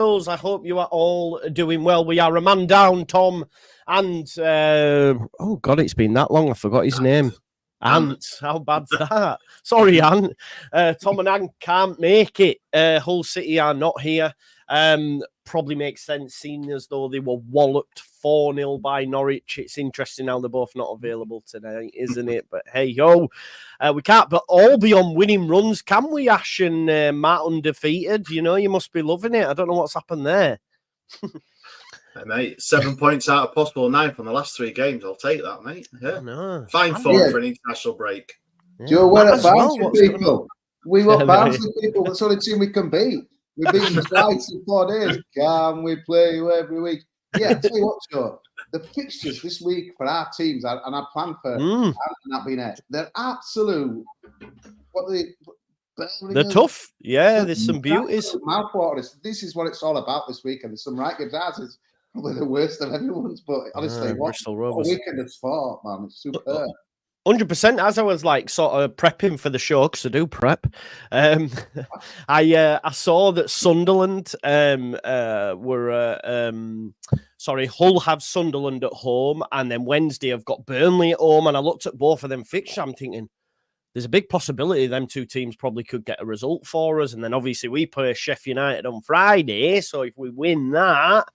I hope you are all doing well. We are a man down, Tom, and oh God, it's been that long. I forgot his name. Ant. How bad's that? Sorry, Ant. Tom and Ant can't make it. Hull City are not here. Probably makes sense, seeing as though they were walloped 4-0 by Norwich. It's interesting how they're both not available today, isn't it? But hey, yo, we can't but all be on winning runs, can we, Ash and Matt undefeated? You know, you must be loving it. I don't know what's happened there. Hey, mate, 7 points out of possible 9 from the last 3 games. I'll take that, mate. Yeah, fine form for an international break. Yeah. Joe, we're at bouncing people. We were bouncing people. That's the only team we can beat. We've beaten them twice in 4 days. Can we play you every week? Yeah, I'll tell you what, Joe. The fixtures this week for our teams, and I plan for that being it, they're absolute. They're tough. Yeah, there's some beauties. Mouthwaters. This is what it's all about this week, and there's some right good dads. It's probably the worst of everyone's, but honestly, what a weekend of sport, man. It's super. 100%. As I was like sort of prepping for the show, because I do prep, I saw that Sunderland Hull have Sunderland at home, and then Wednesday I've got Burnley at home, and I looked at both of them fixtures. I'm thinking there's a big possibility them two teams probably could get a result for us, and then obviously we play Sheffield United on Friday, so if we win that,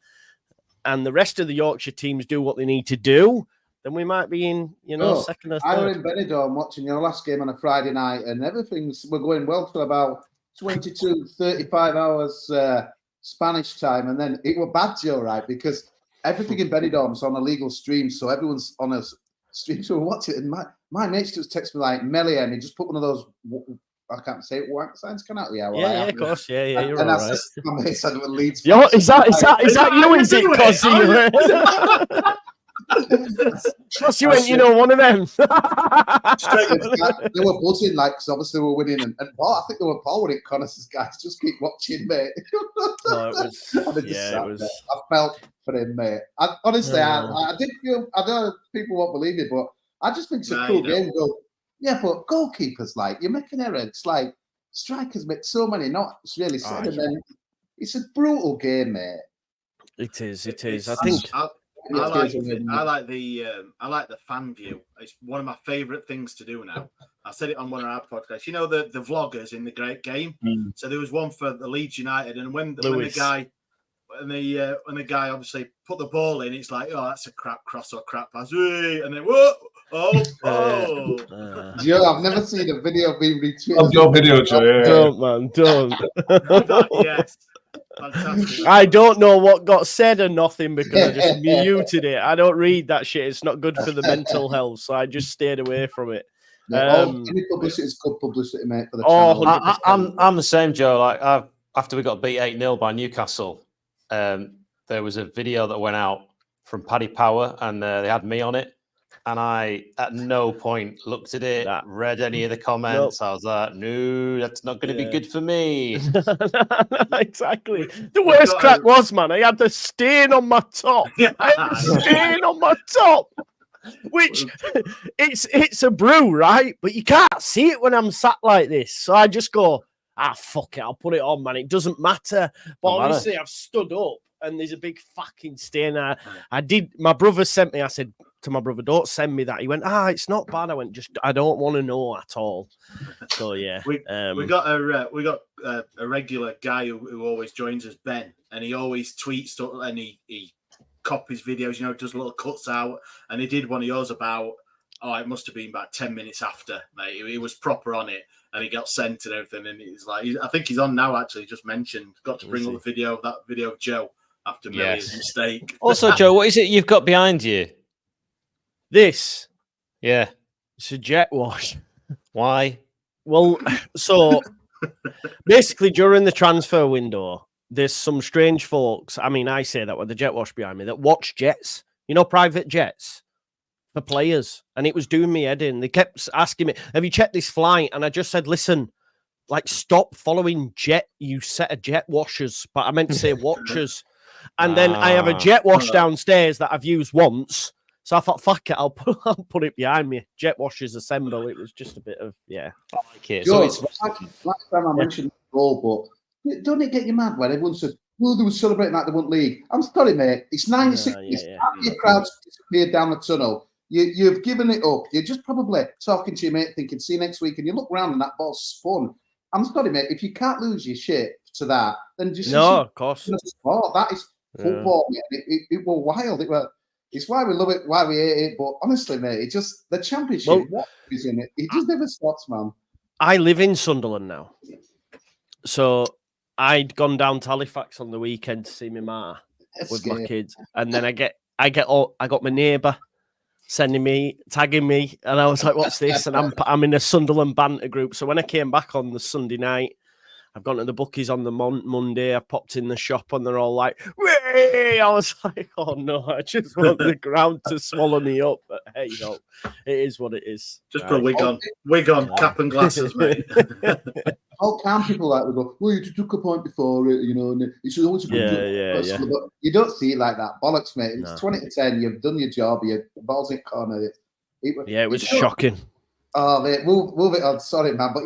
and the rest of the Yorkshire teams do what they need to do, then we might be in, second or third. I was in Benidorm watching your last game on a Friday night, and we're going well for about 22, 35 hours Spanish time, and then it was bad, Joe, right? Because everything in Benidorm's on a legal stream, so everyone's on a stream, so we're watching it, and my mates just text me like, Melly, and he just put one of those, I can't say it, wank signs, can out? Yeah, of course, yeah, you're and all right. My mates said it Leeds. Yo, is that you, is it, Kosi? Trust you ain't, one of them. Straight, they were buzzing, like, because obviously we're winning, and Paul, I think they were Paul winning Connors' guys. Just keep watching, mate. I felt for him, mate. Honestly, I did feel. I know people won't believe it, but I just think it's a cool game. Yeah, but goalkeepers, like, you're making errors. It's like strikers make so many not really said, and then it's a brutal game, mate. It is. I think. I like the fan view. It's one of my favourite things to do now. I said it on one of our podcasts. You know the vloggers in the Great Game. So there was one for the Leeds United, and when the guy obviously put the ball in, it's like, oh, that's a crap cross or crap pass, and then Joe, I've never seen a video being retweeted. Of your video, Joe. Yeah. Don't, man, don't. Yes. Fantastic. I don't know what got said or nothing because I just muted it. I don't read that shit. It's not good for the mental health, so I just stayed away from it. Any publicity is good publicity, mate, for the channel. I'm the same, Joe. Like after we got beat 8-0 by Newcastle, there was a video that went out from Paddy Power, and they had me on it. And I, at no point, looked at it, read any of the comments. Nope. I was like, no, that's not going to be good for me. Exactly. The worst crack was, man, I had the stain on my top. Which, it's a brew, right? But you can't see it when I'm sat like this. So I just go, fuck it, I'll put it on, man. It doesn't matter. But obviously, I've stood up, and there's a big fucking stain. My brother sent me, I said to my brother, don't send me that. He went, it's not bad. I went, I don't want to know at all. So yeah. We got a regular guy who always joins us, Ben, and he always tweets stuff, and he copies videos, does little cuts out, and he did one of yours about, it must have been about 10 minutes after, mate. He was proper on it, and he got sent and everything, and he's like, I think he's on now, actually, just mentioned, got to bring up the video of Joe after Millie's mistake. Also, Joe, what is it you've got behind you? This. Yeah. It's a jet wash. Why? Well, so basically during the transfer window, there's some strange folks. I mean, I say that with the jet wash behind me that watch jets, private jets for players. And it was doing me head in. They kept asking me, have you checked this flight? And I just said, listen, like, stop following you set of jet washers. But I meant to say watchers. And then I have a jet wash downstairs that I've used once. So I thought, fuck it, I'll put it behind me. Jet washers assemble. It was just a bit of, I like it. George, so last time I mentioned the goal, but don't it get you mad when everyone says, Well, they were celebrating like they won league. I'm sorry, mate. It's 96. Your crowd's disappeared down the tunnel. You've given it up. You're just probably talking to your mate, thinking, "See you next week," and you look round and that ball's spun. I'm sorry, mate. If you can't lose your shit to that, then just of course. Sport. That is football. Yeah. It was wild. It's why we love it, why we hate it. But honestly, mate, it just the championship. What is in it? It just never stops, man. I live in Sunderland now, so I'd gone down to Halifax on the weekend to see my ma with my kids, and then I got my neighbour tagging me, and I was like, "What's this?" And I'm in a Sunderland banter group. So when I came back on the Sunday night, I've gone to the bookies on the Monday. I popped in the shop, and they're all like, "Way!" I was like, "Oh no, I just want the ground to swallow me up." But hey, no, it is what it is. Just put a wig on, cap and glasses, mate. How can people like we go? Well, you took a point before it, and it's always a good job. But you don't see it like that, bollocks, mate. It's 20-10. You've done your job. Your balls in corner. It was shocking. Oh, mate, move it on. Sorry, man, but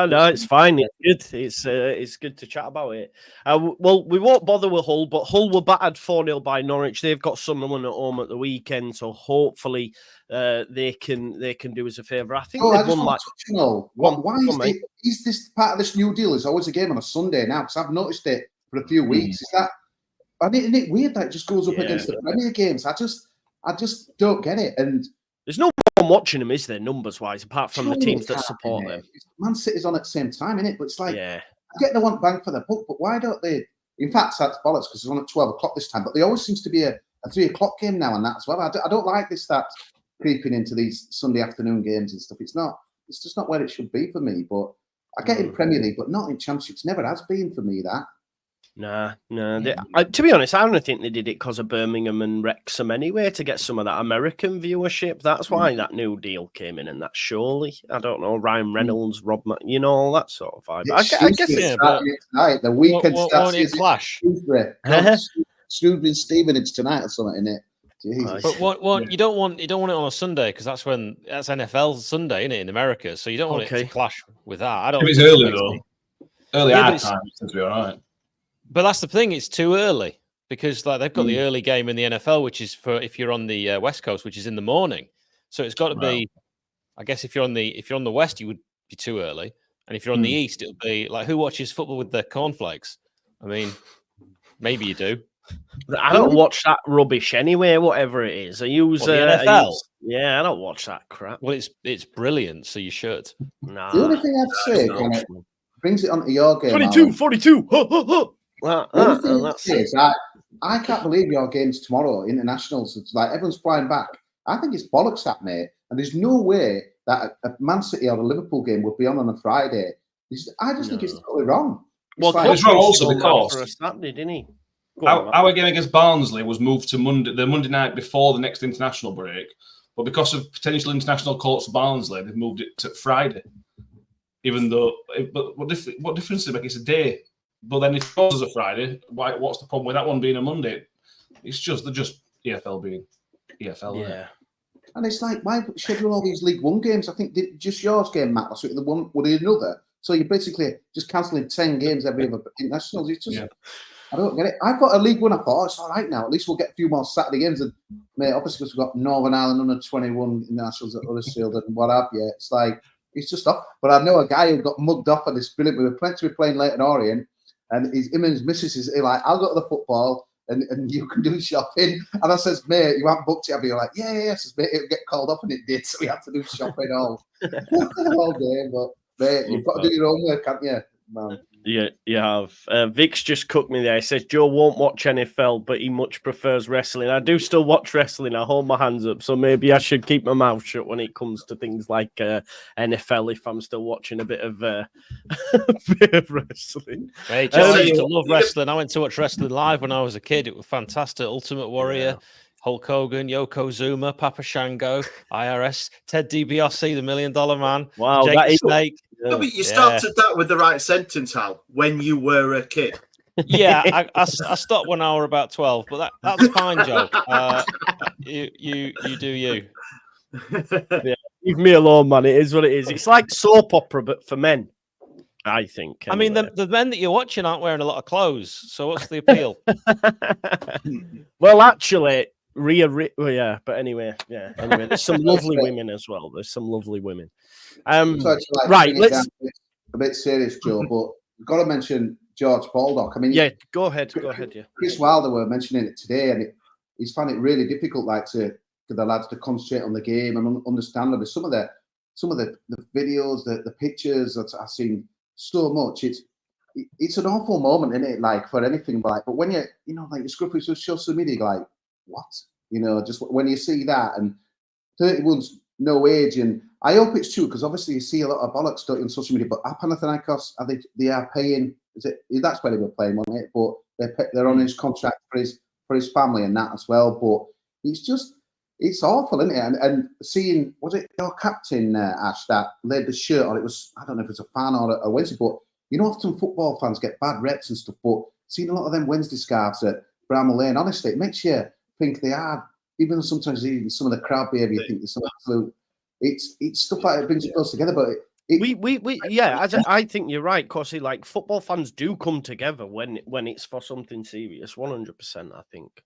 no, it's fine. It's good. It's good to chat about it. Well, we won't bother with Hull, but Hull were battered 4-0 by Norwich. They've got Sunderland at home at the weekend, so hopefully they can do us a favour. I think they've won like. Why is this part of this new deal? Is always a game on a Sunday now? Because I've noticed it for a few weeks. Is that? Isn't it weird that it just goes up against the Premier games? I just don't get it. And there's no one watching them, is there, numbers-wise, apart from the teams that support them? Man City's on at the same time, innit? But it's like, I get they want bang for their buck, but why don't they? In fact, that's bollocks because it's on at 12 o'clock this time. But there always seems to be a 3 o'clock game now and that as well. I don't like this that's creeping into these Sunday afternoon games and stuff. It's just not where it should be for me. But I get in Premier League, but not in Championships. Never has been for me, that. No. To be honest, I don't think they did it because of Birmingham and Wrexham anyway, to get some of that American viewership. That's why that new deal came in, and that's surely, I don't know, Ryan Reynolds, Rob, all that sort of vibe. I guess tonight. The weekend starts. Won't clash? Shrewsbury and Stevenage tonight or something in it. Jesus. But you don't want it on a Sunday because that's NFL Sunday, isn't it, in America? So you don't want it to clash with that. I don't. If it's early though, early ad time seems to be all right. But that's the thing; it's too early because they've got the early game in the NFL, which is for if you're on the West Coast, which is in the morning. So it's got to be. I guess if you're on the West, you would be too early, and if you're on the East, it'll be like who watches football with their cornflakes? I mean, maybe you do. I don't watch that rubbish anyway. Whatever it is, I use the NFL. I don't watch that crap. Well, it's brilliant, so you should. Nah, the only thing I'd say kind of brings it onto your game. 42. I can't believe your game's tomorrow, internationals. It's like everyone's flying back. I think it's bollocks that, mate. And there's no way that a Man City or a Liverpool game would be on a Friday. I just think it's totally wrong. It's wrong also because for a Saturday, didn't he? Our game against Barnsley was moved to the Monday night before the next international break, but because of potential international calls for Barnsley, they've moved it to Friday. Even though, but what difference does it make? It's a day. But then if it goes as a Friday, what's the problem with that one being a Monday? It's just EFL being EFL. Yeah. And it's like, why schedule all these League One games? I think just yours game, Matt, last week, the one with another. So you're basically just cancelling 10 games every other internationals. It's just, I don't get it. I thought a League One, I thought, it's all right now. At least we'll get a few more Saturday games. And, mate, obviously, because we've got Northern Ireland under 21 internationals at Huddersfield and what have you. It's like, it's just off. But I know a guy who got mugged off on this brilliant. We were meant to be playing Leyton Orient, and him and his missus is like, I'll go to the football and you can do shopping. And I says, mate, you haven't booked it. I'll be like, yeah. I says, mate, it'll get called off, and it did. So we had to do shopping all day. But, mate, you've got to do your own work, haven't you, man? Yeah, you have. Vic's just cooked me there. He says Joe won't watch NFL, but he much prefers wrestling. I do still watch wrestling. I hold my hands up, so maybe I should keep my mouth shut when it comes to things like NFL if I'm still watching a bit of wrestling. Hey, Joe, I used to love wrestling. I went to watch wrestling live when I was a kid. It was fantastic. Ultimate Warrior, Hulk Hogan, Yokozuna, Papa Shango, IRS, Ted DiBiase, the $1 Million Man, Jake the Snake. No, but you started that with the right sentence, Hal, when you were a kid. Yeah, I stopped when I was about 12, but that's fine, Joe. You do you. Yeah, leave me alone, man. It is what it is. It's like soap opera, but for men. I think. I mean, the men that you're watching aren't wearing a lot of clothes, so what's the appeal? Well, actually, yeah, but anyway, there's some lovely women as well. There's some lovely women. Right, let's a bit serious, Joe, but we've got to mention George Baldock. I mean, yeah, go ahead. Yeah, Chris Wilder were mentioning it today, and he's found it really difficult, like for the lads to concentrate on the game and understandably some of the videos, the pictures that I've seen so much. It's an awful moment, isn't it? Like for anything, but when you like you screw through social media, like what, just when you see that and 31's no age, and I hope it's true because obviously you see a lot of bollocks stuff on social media. But Panathinaikos, they are paying. That's where they were playing, wasn't it? But they're on his contract for his family and that as well. But it's awful, isn't it? And seeing, was it your captain Ash that laid the shirt on? It was, I don't know if it's a fan or a Wednesday, but often football fans get bad reps and stuff. But seeing a lot of them Wednesday scarves at Bramall Lane, honestly, it makes you think they are. Even sometimes even some of the crowd behaviour, you think there's some absolute. It's stuff like it brings us together, but I think you're right, Kosi. Like football fans do come together when it's for something serious. 100%, I think.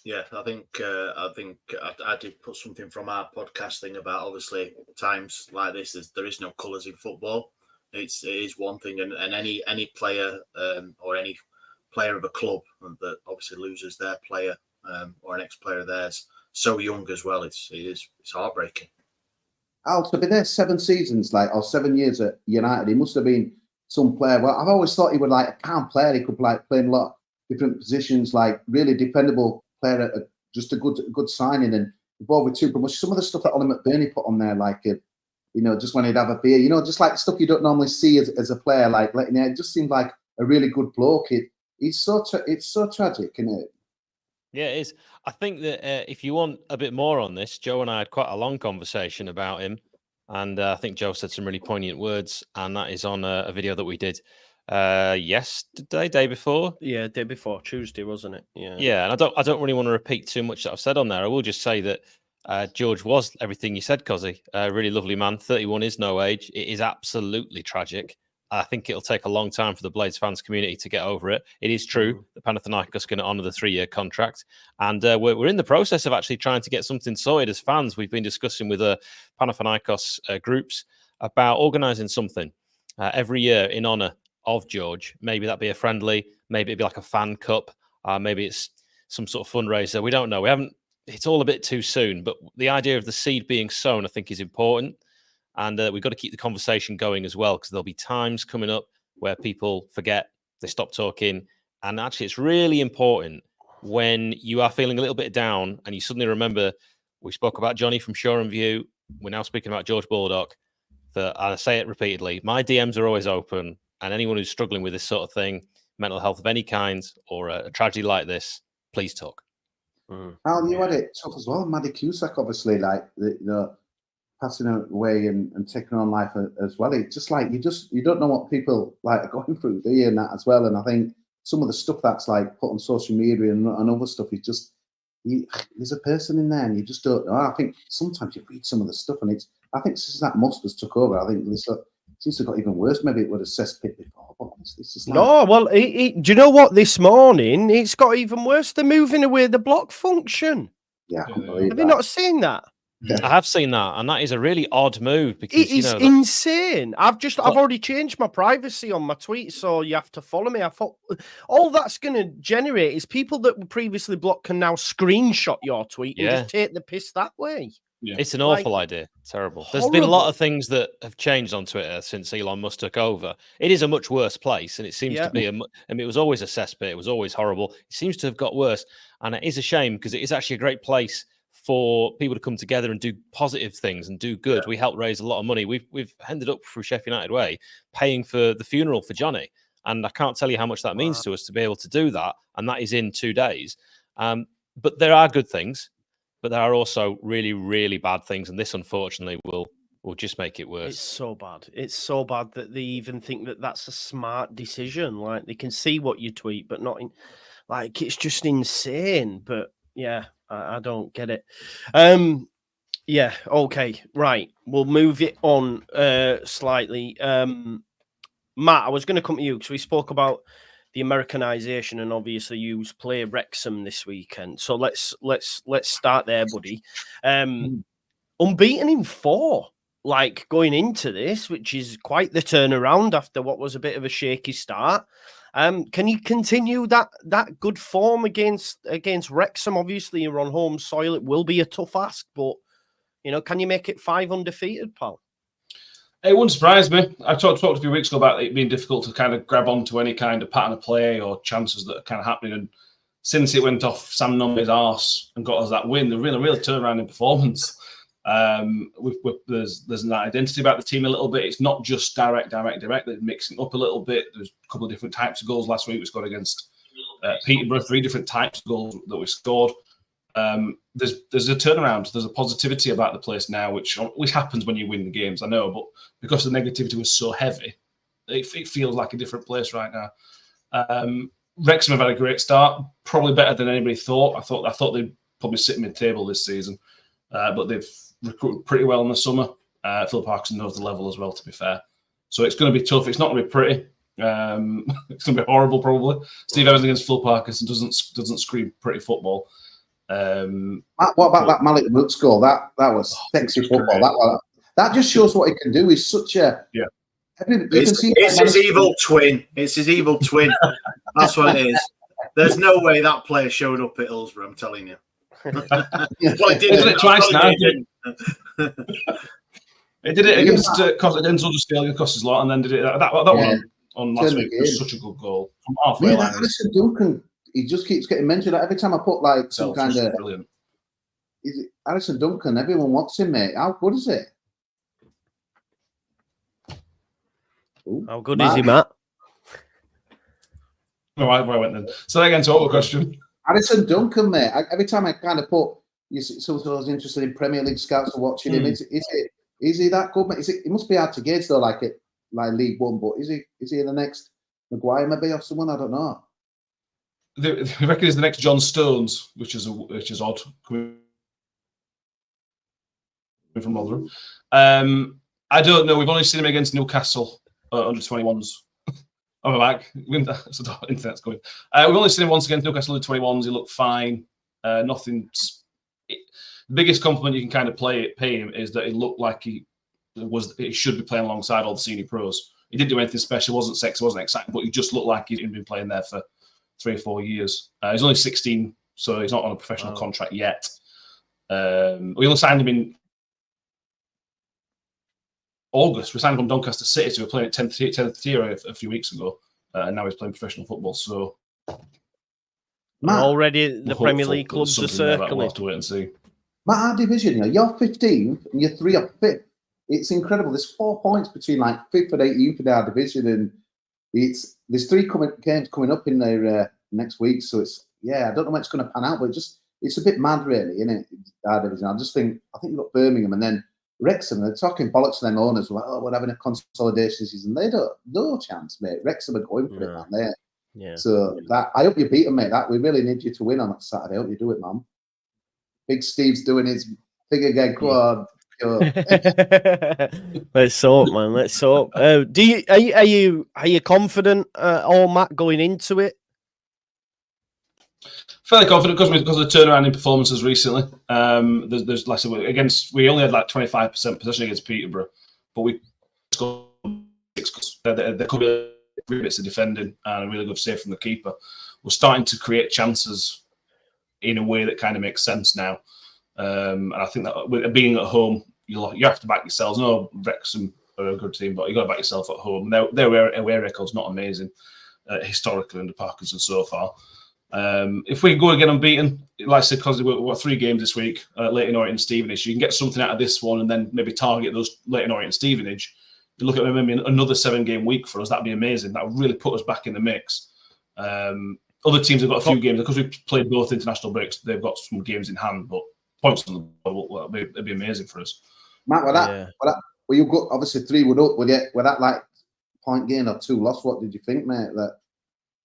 Yeah, I think I did put something from our podcast thing about obviously times like this. There is no colours in football. It is one thing, and any player or any player of a club that obviously loses their player or an ex-player of theirs so young as well. It's heartbreaking. Al, to be there 7 seasons, or 7 years at United, he must have been some player. Well, I've always thought he would a calm player. He could play in a lot of different positions, really dependable player, just a good signing, and involved with 2 promotions. Some of the stuff that Ollie McBurney put on there, just when he'd have a beer, just like stuff you don't normally see as a player, letting it just seemed like a really good bloke. It's so tragic, isn't it? Yeah, it is. I think that if you want a bit more on this, Joe and I had quite a long conversation about him, and I think Joe said some really poignant words, and that is on a video that we did yesterday, day before. Yeah, day before, Tuesday, wasn't it? Yeah. Yeah, and I don't really want to repeat too much that I've said on there. I will just say that George was everything you said, Kosi. Really lovely man. 31 is no age. It is absolutely tragic. I think it'll take a long time for the Blades fans community to get over it. It is true that Panathinaikos are going to honour the 3-year contract. And we're in the process of actually trying to get something sorted as fans. We've been discussing with Panathinaikos groups about organising something every year in honour of George. Maybe that'd be a friendly, maybe it'd be like a fan cup, maybe it's some sort of fundraiser. We don't know. It's all a bit too soon, but the idea of the seed being sown, I think, is important. And we've got to keep the conversation going as well, because there'll be times coming up where people forget, they stop talking. And actually, it's really important when you are feeling a little bit down and you suddenly remember, we spoke about Johnny from Shore & View. We're now speaking about George Baldock. And I say it repeatedly, my DMs are always open. And anyone who's struggling with this sort of thing, mental health of any kind, or a tragedy like this, please talk. Al, you had it tough as well. Maddie Cusack, obviously, passing away and taking on life as well. It's just you don't know what people are going through, do you? And that as well. And I think some of the stuff that's put on social media and other stuff is just there's a person in there and you just don't know. I think sometimes you read some of the stuff and I think since that Monsters took over, I think this seems to have got even worse. Maybe it would have cesspit before, but it's just no. Well, do you know what? This morning it's got even worse. They're moving away the block function. Yeah, have you not seen that? Yeah. I have seen that, and that is a really odd move because it is insane. I've already changed my privacy on my tweets, so you have to follow me. I thought all that's going to generate is people that were previously blocked can now screenshot your tweet and just take the piss that way. Yeah. It's an awful idea. Terrible. There's been a lot of things that have changed on Twitter since Elon Musk took over. It is a much worse place, and it seems to be it was always a cesspit. It was always horrible. It seems to have got worse, and it is a shame because it is actually a great place for people to come together and do positive things and do good. We helped raise a lot of money. We've ended up through Sheffield United Way paying for the funeral for Johnny, and I can't tell you how much that means to us to be able to do that. And that is in 2 days. But there are good things, but there are also really, really bad things, and this unfortunately will just make it worse. It's so bad. It's so bad that they even think that that's a smart decision. Like they can see what you tweet, but not in. It's just insane. But yeah. I don't get it. Yeah, okay, right. We'll move it on slightly. Matt, I was going to come to you because we spoke about the Americanization and obviously you play Wrexham this weekend. So let's start there, buddy. Unbeaten in 4, like going into this, which is quite the turnaround after what was a bit of a shaky start. Can you continue that good form against Wrexham? Obviously, you're on home soil. It will be a tough ask, but can you make it 5 undefeated, pal? It wouldn't surprise me. I talked a few weeks ago about it being difficult to kind of grab onto any kind of pattern of play or chances that are kind of happening. And since it went off Sam Numbers' arse and got us that win, the really turned around in performance. There's an identity about the team a little bit. It's not just direct. They're mixing up a little bit. There's a couple of different types of goals. Last week we scored against Peterborough, 3 different types of goals that we scored. There's a turnaround. There's a positivity about the place now, which happens when you win the games. I know, but because the negativity was so heavy, it feels like a different place right now. Wrexham have had a great start, probably better than anybody thought. I thought they'd probably sit mid-table this season, but they've recruited pretty well in the summer. Phil Parkinson knows the level as well, to be fair. So it's going to be tough. It's not going to be pretty. It's going to be horrible, probably. Steve Evans against Phil Parkinson doesn't scream pretty football. What about that Malik Roots goal? That was sexy football. That just shows what he can do. He's such a It's his evil twin. It's his evil twin. That's what it is. There's no way that player showed up at Hillsborough. I'm telling you. Well, he did it twice now. He did it against Denzel Australia, cost his lot, and then did it that one on last week. Was such a good goal from halfway line. Alison Duncan. He just keeps getting mentioned. Every time I put like some kind of brilliant. Is it Alison Duncan? Everyone wants him, mate. How good is it? Ooh, how good is he, Matt? Where I went then. So again, to all the question. Alison Duncan, mate. Every time I kind of put, someone's interested in Premier League scouts are watching him. Is he that good, mate? It must be hard to gauge though, like League One. But is he in the next Maguire maybe or someone? I don't know. I reckon he's the next John Stones, which is odd coming from Rotherham. I don't know. We've only seen him against Newcastle under 21s. I'm back. Internet's going. We've only seen him once against Newcastle under 21s. He looked fine. Nothing. The biggest compliment you can kind of pay him is that it looked like he should be playing alongside all the senior pros. He didn't do anything special. Wasn't sexy. Wasn't exciting. But he just looked like he'd been playing there for 3 or 4 years. He's only 16, so he's not on a professional contract yet. We only signed him in August. We signed him from Doncaster City, so we were playing at 10th tier a few weeks ago, and now he's playing professional football. So already the Premier League clubs are circling. We'll have to wait and see. Matt, our division, you're 15th and you're 3 off 5th. It's incredible. There's 4 points between like 5th and 18th in our division, and there's 3 games coming up in there next week. So I don't know when it's going to pan out, but it's a bit mad, really, isn't it? Our division. I think you've got Birmingham and then Wrexham. They're talking bollocks to them owners. Like, we're having a consolidation season. They don't, no chance, mate. Wrexham are going for it, man. Yeah. So I hope you beat them, mate. We really need you to win on that Saturday. I hope you do it, man. Big Steve's doing his thing again. Come on. Let's hope, man. Let's hope. Are you confident, Matt, going into it? Fairly confident because of the turnaround in performances recently. There's like we only had like 25% possession against Peterborough, but we scored 6 goals. There could be bits of defending and a really good save from the keeper. We're starting to create chances in a way that kind of makes sense now. And I think that with being at home, you have to back yourselves. No, Wrexham are a good team, but you got to back yourself at home. Their away record's not amazing historically under Parkinson so far. If we go again unbeaten, like I said, because we've got 3 games this week, Leyton Orient and Stevenage, you can get something out of this one and then maybe target those Leyton Orient and Stevenage. You look at maybe another 7-game week for us, that'd be amazing. That would really put us back in the mix. Other teams have got a few games because we've played both international breaks. They've got some games in hand, but points on the board, it'd be amazing for us. Matt, were you good? Obviously 3 would up. Were that like point gain or 2 loss? What did you think, mate?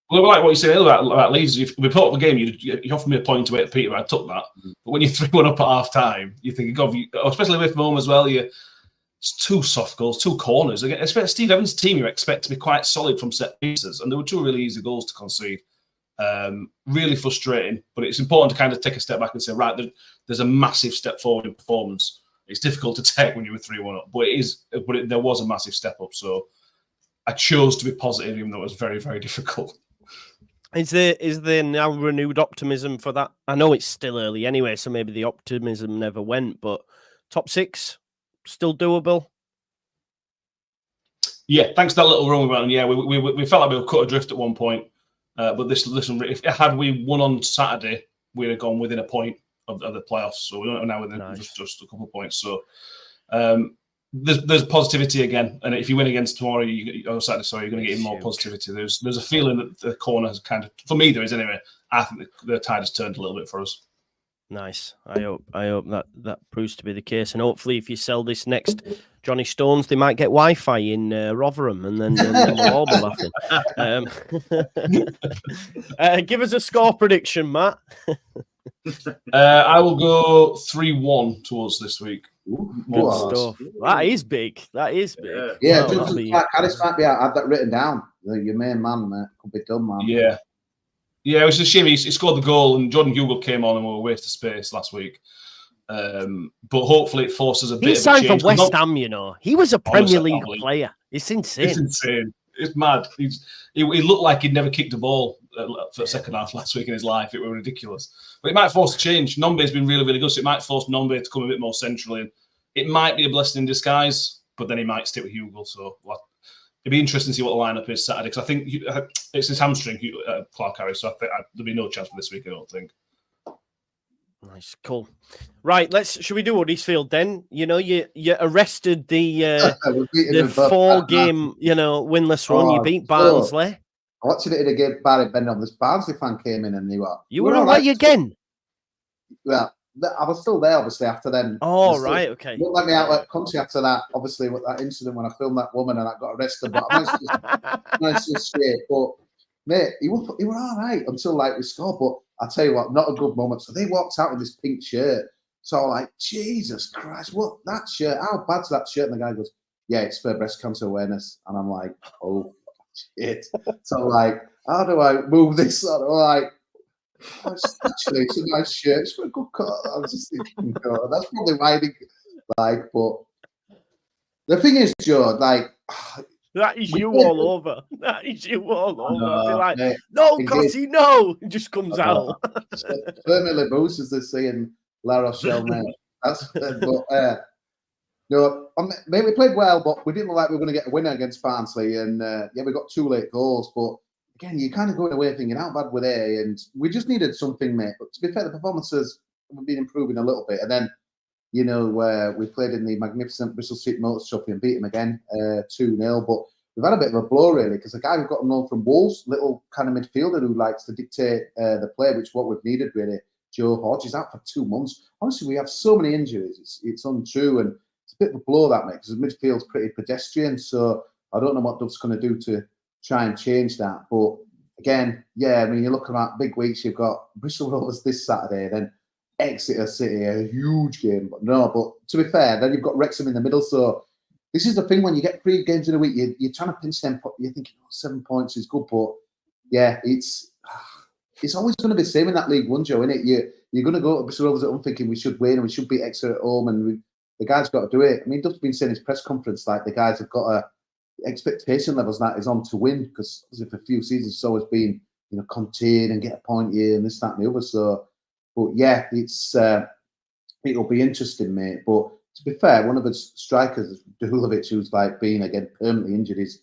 Well, like what you said earlier about Leeds, if we put up a game, you offered me a point away at Peter, I took that. But when you're 3-1 up at half time, you think, God, especially away from home as well, It's 2 soft goals, 2 corners. Again, especially Steve Evans' team, you expect to be quite solid from set pieces, and there were 2 really easy goals to concede. Really frustrating, but it's important to kind of take a step back and say, right, there's a massive step forward in performance. It's difficult to take when you were 3-1 up, but there was a massive step up. So I chose to be positive, even though it was very, very difficult. Is there now renewed optimism for that? I know it's still early anyway, so maybe the optimism never went, but top 6 still doable? Yeah, thanks to that little run we went on. Yeah, we felt like we were cut adrift at one point. But listen, if had we won on Saturday, we'd have gone within a point of the playoffs. So we're now within just a couple of points. So there's positivity again. And if you win against tomorrow, you're going to get even more positivity. There's a feeling that the corner has kind of, for me, there is anyway. I think the tide has turned a little bit for us. Nice. I hope that proves to be the case, and hopefully, if you sell this next Johnny Stones, they might get Wi-Fi in Rotherham, and then we'll all be laughing. Give us a score prediction, Matt. I will go 3-1 towards this week. Good stuff. That is big. That is big. Yeah, Harris might be out. I had that written down. Your main man, mate, could be done, man. Yeah. Yeah, it was a shame. He scored the goal, and Jordan Hugill came on and we were a waste of space last week. But hopefully it forces a bit of a change. He signed for West Ham, you know. He was a Premier League player. It's insane. It's insane. It's mad. He looked like he'd never kicked a ball for the second half last week in his life. It was ridiculous. But it might force a change. Nombe's been really, really good, so it might force Nombe to come a bit more centrally. And it might be a blessing in disguise, but then he might stick with Hugill. So it'd be interesting to see what the lineup is Saturday, because I think it's his hamstring, Clark Harris, so I think there'll be no chance for this week, I don't think. Nice, cool. Right, should we do Huddersfield then? You know, you arrested the 4-game, winless run. You beat Barnsley. I watched it in a game. Barry Bendon, this Barnsley fan came in and you were away again. Well, I was still there, obviously, after then. Oh, right, okay. Wouldn't let me out at country after that, obviously, with that incident when I filmed that woman and I got arrested. But I managed to escape. But, mate, he was all right until, we scored. But I tell you what, not a good moment. So they walked out in this pink shirt. So I'm like, Jesus Christ, what? That shirt? How bad's that shirt? And the guy goes, yeah, it's for breast cancer awareness. And I'm like, oh, shit. So, how do I move this? Actually, it's a nice shirt. It's for a good cut. I was just thinking, God, that's probably why but the thing is, Joe, that is you all over. That is you all over. I'd be like, no, Kosi, no. It just comes out. Firmly boost, as they say in La Rochelle, mate. Mate, we played well, but we didn't look like we were going to get a winner against Barnsley. And we got 2 late goals, but again, you're kind of going away thinking, how bad were they? And we just needed something, mate. But to be fair, the performances have been improving a little bit. And then, we played in the magnificent Bristol Street Motors Trophy and beat them again, 2-0. But we've had a bit of a blow, really, because the guy we've got known from Wolves, little kind of midfielder who likes to dictate the play, which is what we've needed, really. Joe Hodge is out for 2 months. Honestly, we have so many injuries. It's untrue. And it's a bit of a blow, that, mate, because the midfield's pretty pedestrian. So I don't know what Duff's going to do to try and change that. But again, yeah, I mean, you're looking at big weeks. You've got Bristol Rovers this Saturday, then Exeter City, a huge game. But to be fair, then you've got Wrexham in the middle. So this is the thing, when you get 3 games in a week, you're trying to pinch them. You're thinking, 7 points is good. But yeah, it's always going to be the same in that League One, Joe, isn't it? You're going to go to Bristol Rovers at home thinking we should win and we should beat Exeter at home, and the guys got to do it. I mean, Duff's been saying in his press conference, the guys have got expectation levels that is on to win, because for a few seasons it's always been, contain and get a point here and this, that, and the other. So, but yeah, it'll be interesting, mate. But to be fair, one of the strikers, Dulovic, who's been again permanently injured, he's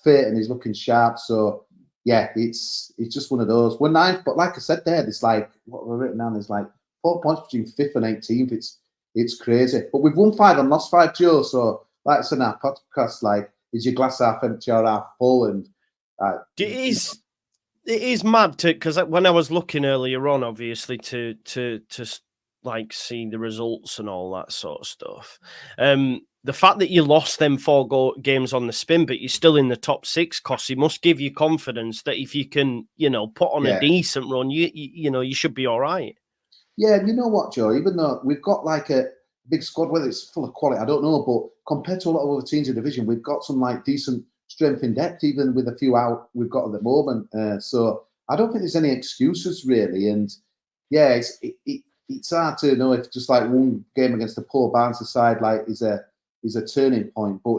fit and he's looking sharp. So yeah, it's just one of those. We're 9th, but like I said there, there's what we're written down. There's 4 points between 5th and 18th. It's crazy. But we've won 5 and lost 5, Joe. So like I said in our podcast, is your glass half empty or half full? And it is mad because when I was looking earlier on, obviously to see the results and all that sort of stuff. The fact that you lost them 4 games on the spin, but you're still in the top 6, Kosi, must give you confidence that if you can, put on a decent run, you should be all right. Yeah, and you know what, Joe? Even though we've got big squad, whether it's full of quality, I don't know. But compared to a lot of other teams in the division, we've got some like decent strength in depth, even with a few out we've got at the moment. So I don't think there's any excuses really. And yeah, it's hard to know if just like one game against a poor Barnsley side like is a turning point. But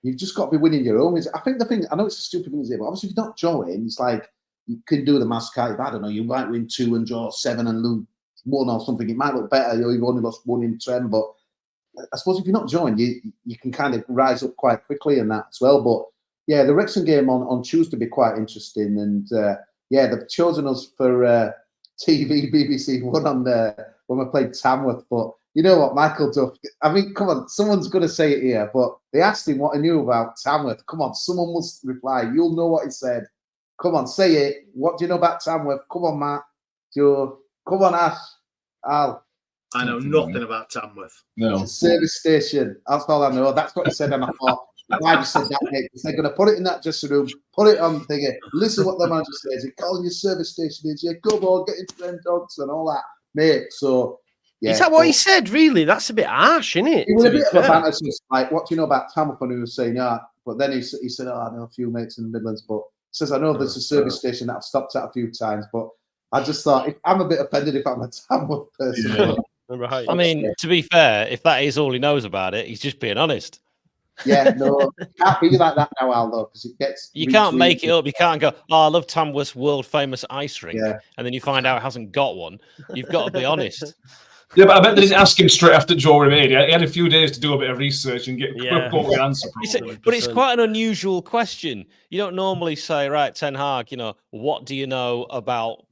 you've just got to be winning your own. I think the thing, I know it's a stupid thing to say, but obviously if you're not drawing, it's like you can do the maths calc. I don't know, you might win 2 and draw 7 and lose 1 or something. It might look better. You've only lost 1 in 10, but I suppose if you're not drawing, you can kind of rise up quite quickly in that as well. But yeah, the Wrexham game on Tuesday will be quite interesting. And yeah, they've chosen us for TV, BBC One on when we played Tamworth. But you know what, Michael Duff, I mean, come on, someone's going to say it here, but they asked him what he knew about Tamworth. Come on, someone must reply. You'll know what he said. Come on, say it. What do you know about Tamworth? Come on, Matt. Joe. Come on, Ash. Al. I know nothing about Tamworth. No. It's a service station. That's all I know. That's what he said, and I thought, why just said that, mate? They're going to put it in that dressing room, put it on thingy. Listen what the manager says. He calling your service station is, yeah, go on, get into them dogs and all that, mate. So, yeah. Is that what he said, really? That's a bit harsh, isn't it? It was a bit of a banter, like, what do you know about Tamworth? And he was saying, yeah. But then he said, oh, I know a few mates in the Midlands, but he says, I know there's a service station that I've stopped at a few times, but I just thought, I'm a bit offended if I'm a Tamworth person. Yeah. Right. I mean, to be fair, if that is all he knows about it, he's just being honest. Yeah, no, can't be like that now, Al, though, because it gets. You can't make it up. You can't go, oh, I love Tamworth's world famous ice rink, and then you find out he hasn't got one. You've got to be honest. Yeah, but I bet they didn't ask him straight after Joe made it. He had a few days to do a bit of research and get an answer. But it's quite an unusual question. You don't normally say, right, Ten Hag, what do you know about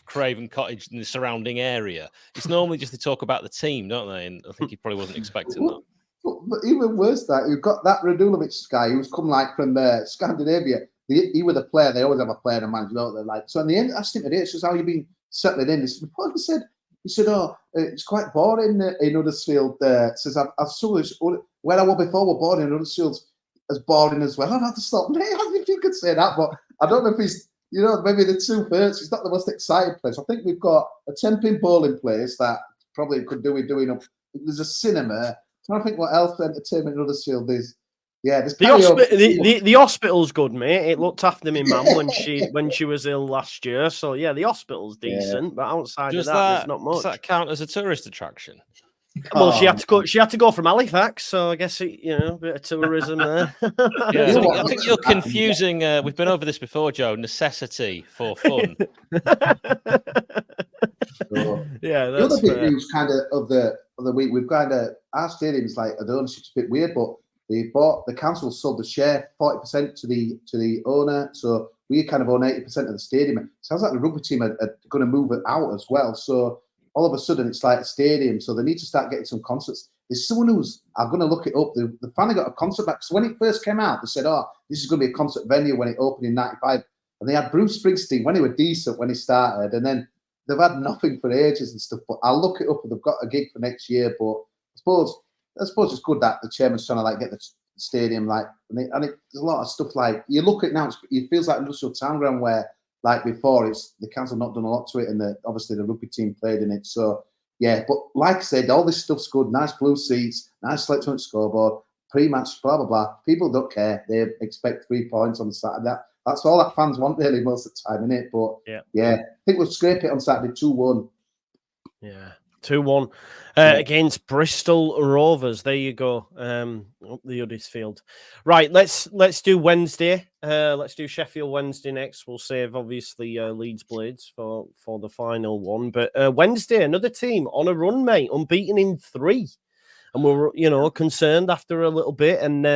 Craven Cottage and the surrounding area? It's normally just to talk about the team, don't they? And I think he probably wasn't expecting that. But even worse, that you've got that Radulovic guy who's come like from Scandinavia. He was a player. They always have a player and manager, don't they? Like, so in the end, I asked him today, it's just how you've been settling in. He said, oh, it's quite boring in Huddersfield. Says I've saw this where I was before. We're boring in Huddersfield's as boring as well. I'd have to stop. Mate, I think you could say that, but I don't know if he's. Maybe the 2 first. It's not the most exciting place. I think we've got a 10-pin bowling place that probably could do with doing up. There's a cinema. I'm trying to think what else entertainment in Huddersfield is. Yeah, the hospital's good, mate. It looked after me mum when she was ill last year. So yeah, the hospital's decent, but outside of that, there's not much. Does that count as a tourist attraction? Well, she had to go from Halifax, so I guess a bit of tourism there. Yeah, I think you're confusing. We've been over this before, Joe. Necessity for fun. Yeah, the other big news kind of the week, we've kind of our stadium's like the ownership's a bit weird, but the council sold the share 40% to the owner, so we kind of own 80% of the stadium. It sounds like the rugby team are going to move it out as well. So all of a sudden, it's like a stadium, so they need to start getting some concerts. There's someone I'm going to look it up. They finally got a concert back. So when it first came out, they said, oh, this is going to be a concert venue when it opened in 95. And they had Bruce Springsteen when he was decent when he started. And then they've had nothing for ages and stuff. But I'll look it up and they've got a gig for next year. But I suppose it's good that the chairman's trying to like get the stadium. Like, there's a lot of stuff like, you look at it now, it feels like Industrial Town Ground where, like before, it's the council not done a lot to it, and obviously the rugby team played in it. So yeah, but like I said, all this stuff's good. Nice blue seats, nice electronic scoreboard, pre-match, blah blah blah. People don't care; they expect 3 points on Saturday. That's all that fans want really most of the time, innit? But yeah, I think we'll scrape it on Saturday 2-1. Yeah. 2-1 against Bristol Rovers. There you go. Up the Huddersfield. Right, let's do Wednesday. Let's do Sheffield Wednesday next. We'll save obviously Leeds Blades for the final one. But Wednesday, another team on a run, mate, unbeaten in 3, and we're concerned after a little bit. And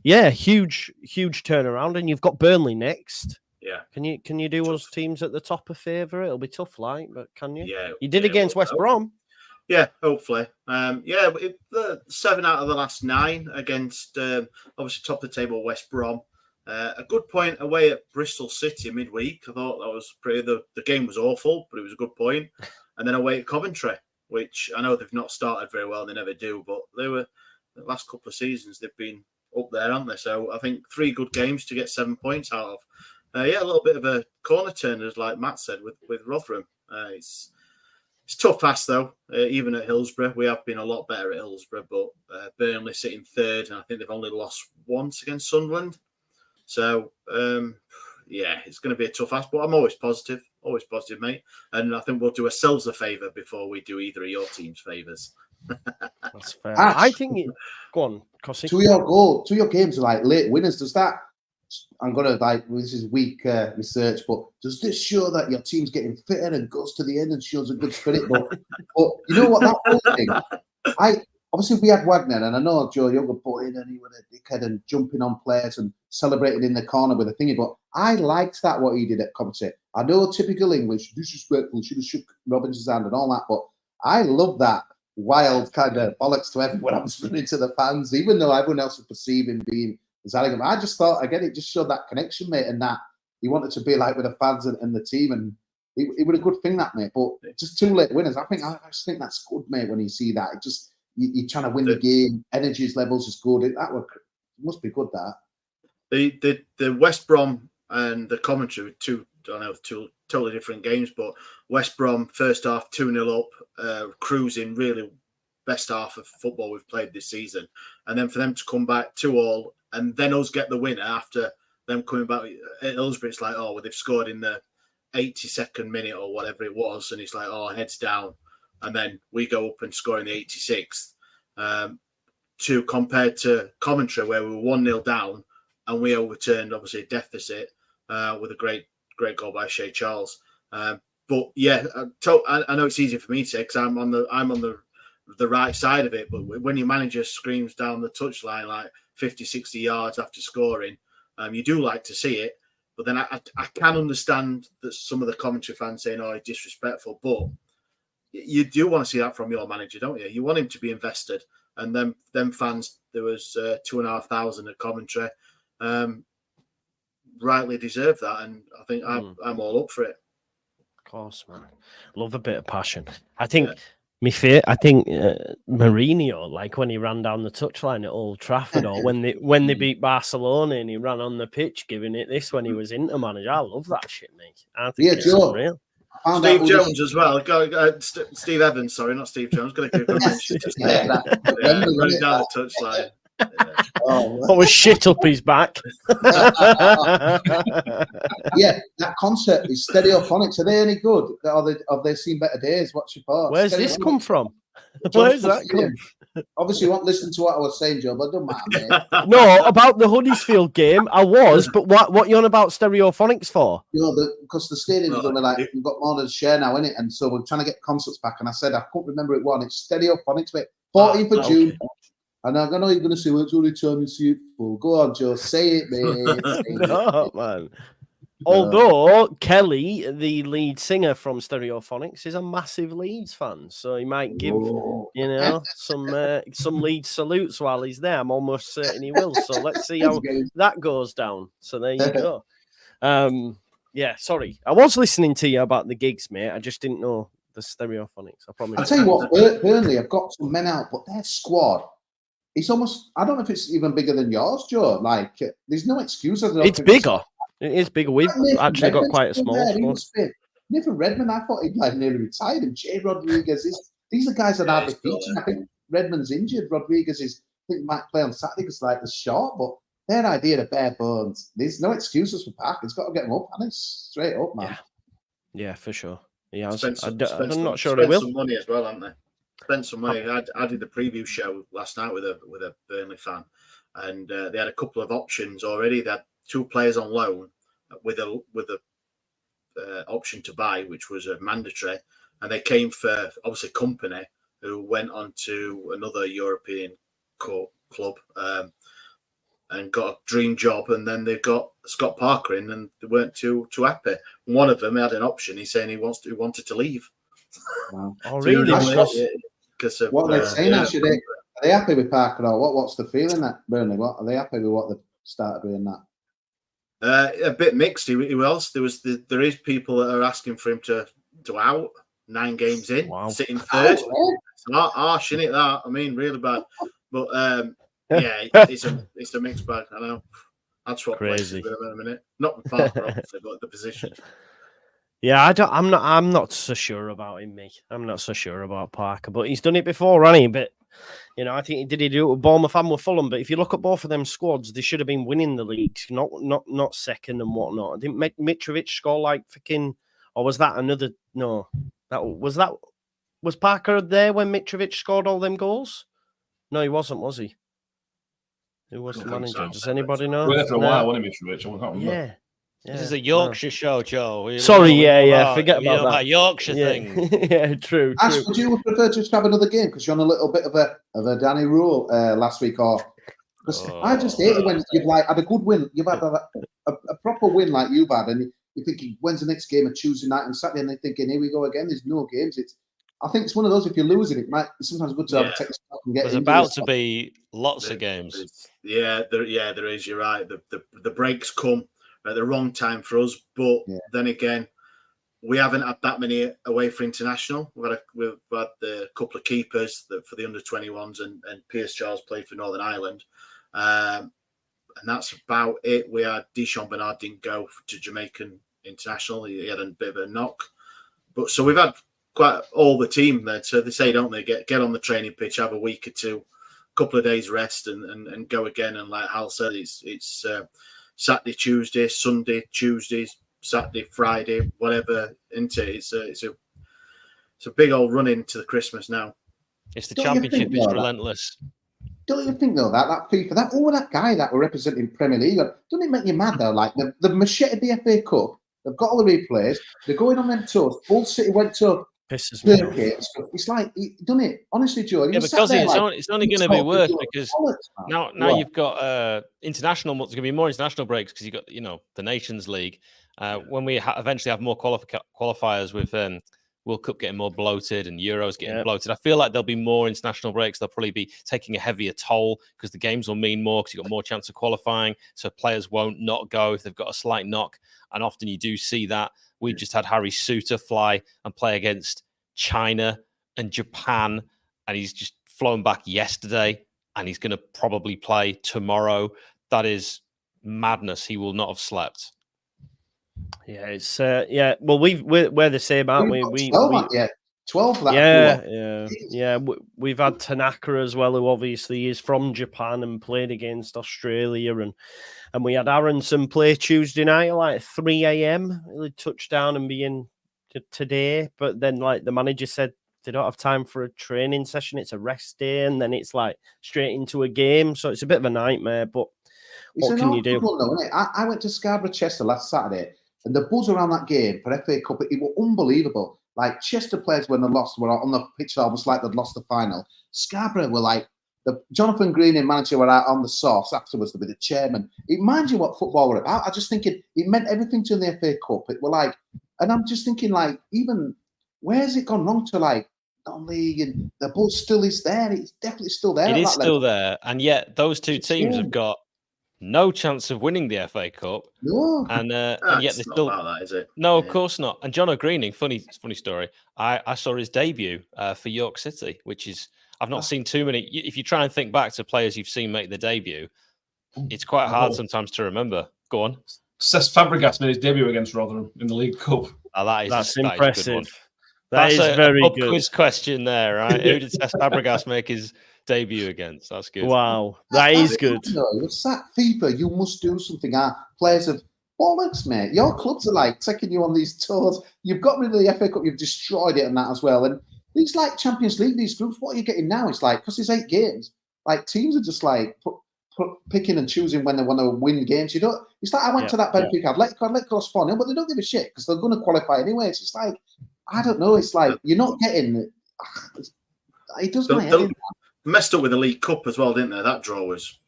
huge turnaround. And you've got Burnley next. Yeah. Can you do us teams at the top a favour? It'll be tough, but can you? Yeah. You did against West Brom. Yeah, hopefully. The 7 out of the last 9 against obviously top of the table West Brom. A good point away at Bristol City midweek. I thought that was pretty. The game was awful, but it was a good point. And then away at Coventry, which I know they've not started very well. They never do, but they were the last couple of seasons they've been up there, haven't they? So I think 3 good games to get 7 points out of. A little bit of a corner turn, as like Matt said, with Rotherham. It's It's tough ask though. Even at Hillsborough, we have been a lot better at Hillsborough, but Burnley sitting third, and I think they've only lost once against Sunderland. So yeah, it's going to be a tough ask, but I'm always positive, mate. And I think we'll do ourselves a favour before we do either of your team's favours. That's fair. Ash, I think go on, Kosi. To your games are like late winners. Does that? I'm gonna this is weak research, but does this show that your team's getting fitter and goes to the end and shows a good spirit? But you know what? That whole thing, obviously we had Wagner, and I know Joe Younger put in and he was a dickhead and jumping on players and celebrating in the corner with a thingy. But I liked that what he did at Coventry. I know typical English, disrespectful, should have shook Robinson's hand and all that, but I love that wild kind of bollocks to everyone. I was running to the fans, even though everyone else would perceive him being arrogant. I just thought, again, it just showed that connection, mate, and that he wanted to be like with the fans and the team, and it was a good thing, that, mate. But just two late winners, I just think that's good, mate. When you see that, it just you're trying to win the game, energies levels is good. It must be good. That the West Brom and the Coventry were two totally different games, but West Brom first half 2-0 up, cruising, really best half of football we've played this season, and then for them to come back 2-2 and then us get the winner after them coming back at Hillsborough, it's like, oh, well, they've scored in the 82nd minute or whatever it was, and it's like, oh, heads down, and then we go up and score in the 86th. To compared to Coventry, where we were 1-0 down and we overturned obviously a deficit with a great goal by Shea Charles. But yeah, I know it's easy for me to say because I'm on the right side of it, but when your manager screams down the touchline like 50, 60 yards after scoring, you do like to see it. But then I can understand that some of the Coventry fans saying, oh, it's disrespectful, but you do want to see that from your manager, don't you? You want him to be invested. And them fans, there was 2,500 at Coventry, rightly deserve that. And I think I'm all up for it. Of course, man. Love a bit of passion. I think Mourinho, like when he ran down the touchline at Old Trafford, or when they beat Barcelona and he ran on the pitch giving it this when he was Inter manager. I love that shit, mate. I think it's unreal. Steve Jones as well. Steve Evans, sorry, not Steve Jones. Going to go running down the touchline. Yeah. Oh, shit up his back. Yeah, that concert is Stereophonics. Are they any good? Have they seen better days? What's your thoughts? Where's this come from? Where's that come? Obviously, you won't listen to what I was saying, Joe, but it don't matter, mate. No, about the Huddersfield game, I was, but what you on about Stereophonics for? You know, because the stadium's going to we've got more than share now, innit? And so we're trying to get concerts back. And I said, I can't remember it one. It's Stereophonics, mate. 14th of June. And I know you're going to say, well, it's only time you see it. Well, go on, Joe. Say it, mate. No, man. Although Kelly, the lead singer from Stereophonics, is a massive Leeds fan, so he might give some Leeds salutes while he's there. I'm almost certain he will. So let's see how that goes down. So there you go. Yeah, sorry, I was listening to you about the gigs, mate. I just didn't know the Stereophonics. I promise. I'll tell you what, Burnley have got some men out, but their squad. It's almost. I don't know if it's even bigger than yours, Joe. Like, there's no excuse. It's bigger. It is bigger. We've actually got quite a small squad. Nathan Redmond, I thought he'd nearly retired. And Jay Rodriguez, these are guys that are the featuring. I think Redmond's injured. Rodriguez might play on Saturday because the short, but their idea of bare bones. There's no excuses for Park. It's got to get them up, and it's straight up, man. Yeah, for sure. Yeah, I'm not sure they will. Some money as well, haven't they? Spent some money. I did the preview show last night with a Burnley fan, and they had a couple of options already. They had 2 players on loan with a option to buy, which was a mandatory, and they came for obviously Company, who went on to another European club and got a dream job, and then they've got Scott Parker in, and they weren't too happy. One of them had an option. He's saying he wanted to leave. Wow. Oh, really? What are they saying? Actually, are they happy with Parker or what's the feeling at Burnley? What are they happy with what they've started doing that? A bit mixed. Who else? There is people that are asking for him to out 9 games in, sitting third. It's not harsh, isn't it? That, I mean, really bad. But yeah, it's a mixed bag. I know. I'd swap places with him in a minute. Not with Parker, obviously, but the position. Yeah, I'm not so sure about him, me. I'm not so sure about Parker, but he's done it before, hasn't he? But I think he do it with Bournemouth and with Fulham. But if you look at both of them squads, they should have been winning the leagues, not second and whatnot. Didn't Mitrovic score like fucking, or was that another? No, was Parker there when Mitrovic scored all them goals? No, he wasn't, was he? Who was the manager? Does anybody know? He was there for a while, wasn't he, Mitrovic? I can't remember. Yeah. This is a Yorkshire show, Joe. Sorry, forget about that. Yorkshire thing. Yeah, true. Ash, would you prefer to just have another game because you're on a little bit of a Danny Rule last week, or because I just hate it when you've like had a good win, you've had a proper win like you've had, and you're thinking when's the next game? A Tuesday night and Saturday, and they're thinking here we go again. There's no games. I think it's one of those. If you're losing, it might be sometimes good to have a take stock and get. There's about to be lots of games. There is. You're right. The breaks come at the wrong time for us, but then again, we haven't had that many away for international. We've had the couple of keepers for the under-21s, and Pierce Charles played for Northern Ireland, and that's about it. We had Deschamps Bernard didn't go to Jamaican international. He had a bit of a knock, but so we've had quite all the team there. So they say, don't they, get on the training pitch, have a week or two, couple of days rest, and go again. And like Hal said, it's Saturday, Tuesday, Sunday, Tuesday, Saturday, Friday, whatever. Into it's a big old run into the Christmas now. It's the championship is relentless. Don't you think though that FIFA, that guy that we're representing Premier League, doesn't it make you mad though? Like they've macheted the FA Cup, they've got all the replays, they're going on them tours. Hull City went to Turkey. It's like, doesn't it? Honestly, Joe. Yeah, because it's only going to be worse because now you've got international. There's going to be more international breaks because you've got the Nations League. When we eventually have more qualifiers with World Cup getting more bloated and Euros getting bloated, I feel like there'll be more international breaks. They'll probably be taking a heavier toll because the games will mean more because you've got more chance of qualifying. So players won't not go if they've got a slight knock. And often you do see that. We've just had Harry Suter fly and play against China and Japan, and he's just flown back yesterday, and he's going to probably play tomorrow. That is madness. He will not have slept. Yeah, it's Well, we're the same, aren't we? 12. We've had Tanaka as well, who obviously is from Japan and played against Australia, and we had Aronson play Tuesday night at like 3 a.m. He touched down and be in today, but then like the manager said they don't have time for a training session. It's a rest day, and then it's like straight into a game. So it's a bit of a nightmare. But what can you do? I went to Scarborough Chester last Saturday, and the buzz around that game for FA Cup, it was unbelievable. Like Chester players when they lost were on the pitch almost like they'd lost the final. Scarborough were like Jonathan Green and manager were out on the sauce afterwards to be the chairman. It reminds you what football were about. I just thinking it meant everything to the FA Cup. It were like, and I'm just thinking like, even where's it gone wrong to like non-league, and the buzz still is there. It's definitely still there. It is still there, and yet those two teams have got no chance of winning the FA Cup. No, and yet they still. About that, is it? No, of course not. And John O'Greening, funny story. I saw his debut for York City, which is I've not seen too many. If you try and think back to players you've seen make the debut, it's quite hard sometimes to remember. Go on. Cesc Fabregas made his debut against Rotherham in the League Cup. That's impressive. That's a very good quiz question there, right? Who did Cesc Fabregas make his debut against? That's good. Wow, that is good. It's that FIFA. You must do something. Players have bollocks, mate. Your clubs are like taking you on these tours. You've got rid of the FA Cup. You've destroyed it and that as well. And these like Champions League, these groups. What are you getting now? It's like because there's 8 games. Like teams are just like picking and choosing when they want to win games. You don't. It's like I went to that Benfica. I'd let go Spawn, but they don't give a shit because they're going to qualify anyway. It's just like I don't know. It's like you're not getting. It does my head. Messed up with the League Cup as well, didn't they? That draw was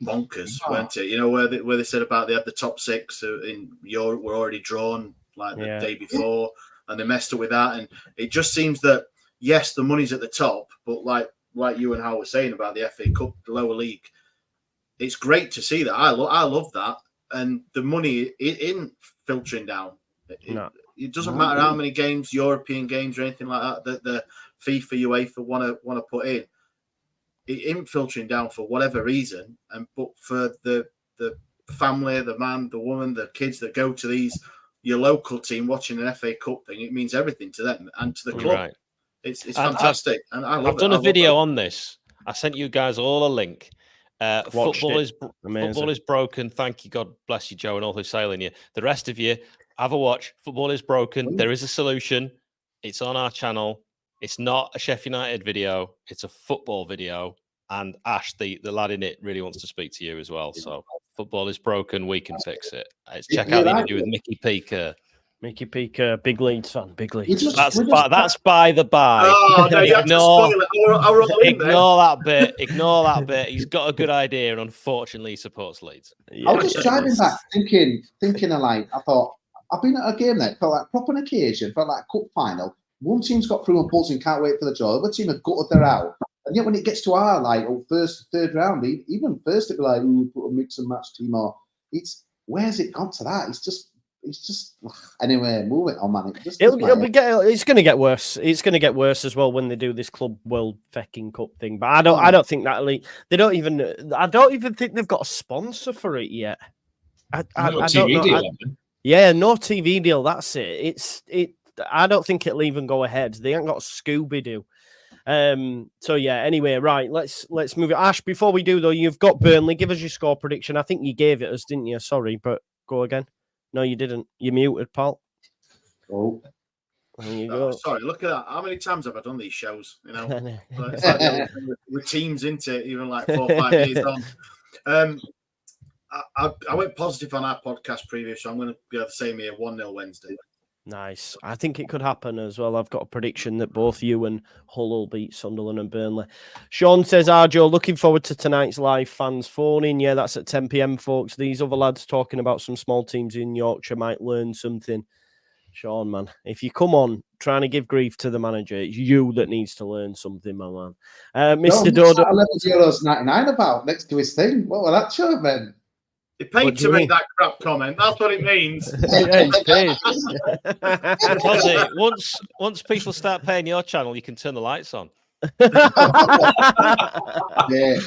bonkers, weren't it? You know where they said about they had the top 6 in Europe were already drawn like the day before, and they messed up with that. And it just seems that yes, the money's at the top, but like you and Hal were saying about the FA Cup, the lower league, it's great to see that. I love that, and the money it isn't filtering down. It doesn't matter how many games, European games or anything like that the FIFA, UEFA want to put in. It isn't filtering down for whatever reason, but for the family, the man, the woman, the kids that go to these your local team watching an FA Cup thing, it means everything to them and to the club. Right. It's fantastic, and I love it. I've done a video on this. I sent you guys all a link. Football is broken. Thank you, God bless you, Joe, and all who's sailing you. The rest of you, have a watch. Football is broken. There is a solution. It's on our channel. It's not a Sheffield United video. It's a football video. And Ash, the lad in it, really wants to speak to you as well. So football is broken. We can fix it. Check out the interview with Mickey Peaker. Mickey Peaker, big Leeds fan, big Leeds. That's by the by. Oh, no, you have to spoil it. Ignore that bit. Ignore that bit. He's got a good idea, and unfortunately, he supports Leeds. Yeah. I was just driving back, thinking of like, I thought, I've been at a game that felt like proper occasion, felt like a cup final. One team's got through and buzzing, can't wait for the draw. The other team have gutted their out. And yet when it gets to our like first, third round, even first it'd be like, put a mix and match team or where's it gone to that? It's just anyway, move it on, man. It's going to get worse. It's going to get worse as well when they do this Club World Fecking Cup thing. But I don't think that I don't even think they've got a sponsor for it yet. I don't know. No TV deal. That's it. I don't think it'll even go ahead. They ain't got Scooby-Doo. So yeah, anyway, right, let's move it. Ash, before we do though, you've got Burnley. Give us your score prediction. I think you gave it us, didn't you? Sorry, but go again. No, you didn't. You muted, pal. Oh. There you go. Sorry, look at that. How many times have I done these shows? You know, it's like, with teams into it, even like 4 or 5 years on. I went positive on our podcast preview, so I'm going to be able to say me a 1-0 Wednesday. Nice. I think it could happen as well. I've got a prediction that both you and Hull will beat Sunderland and Burnley. Sean says, Joe, looking forward to tonight's live fans phoning. Yeah, that's at 10 p.m, folks. These other lads talking about some small teams in Yorkshire might learn something. Sean, man, if you come on trying to give grief to the manager, it's you that needs to learn something, my man. Mr. Dodo. €11.99 about next to his thing. What was that show, man? He paid to make that crap comment. That's what it means. Yeah, he's paid. Once people start paying your channel, you can turn the lights on. Yeah,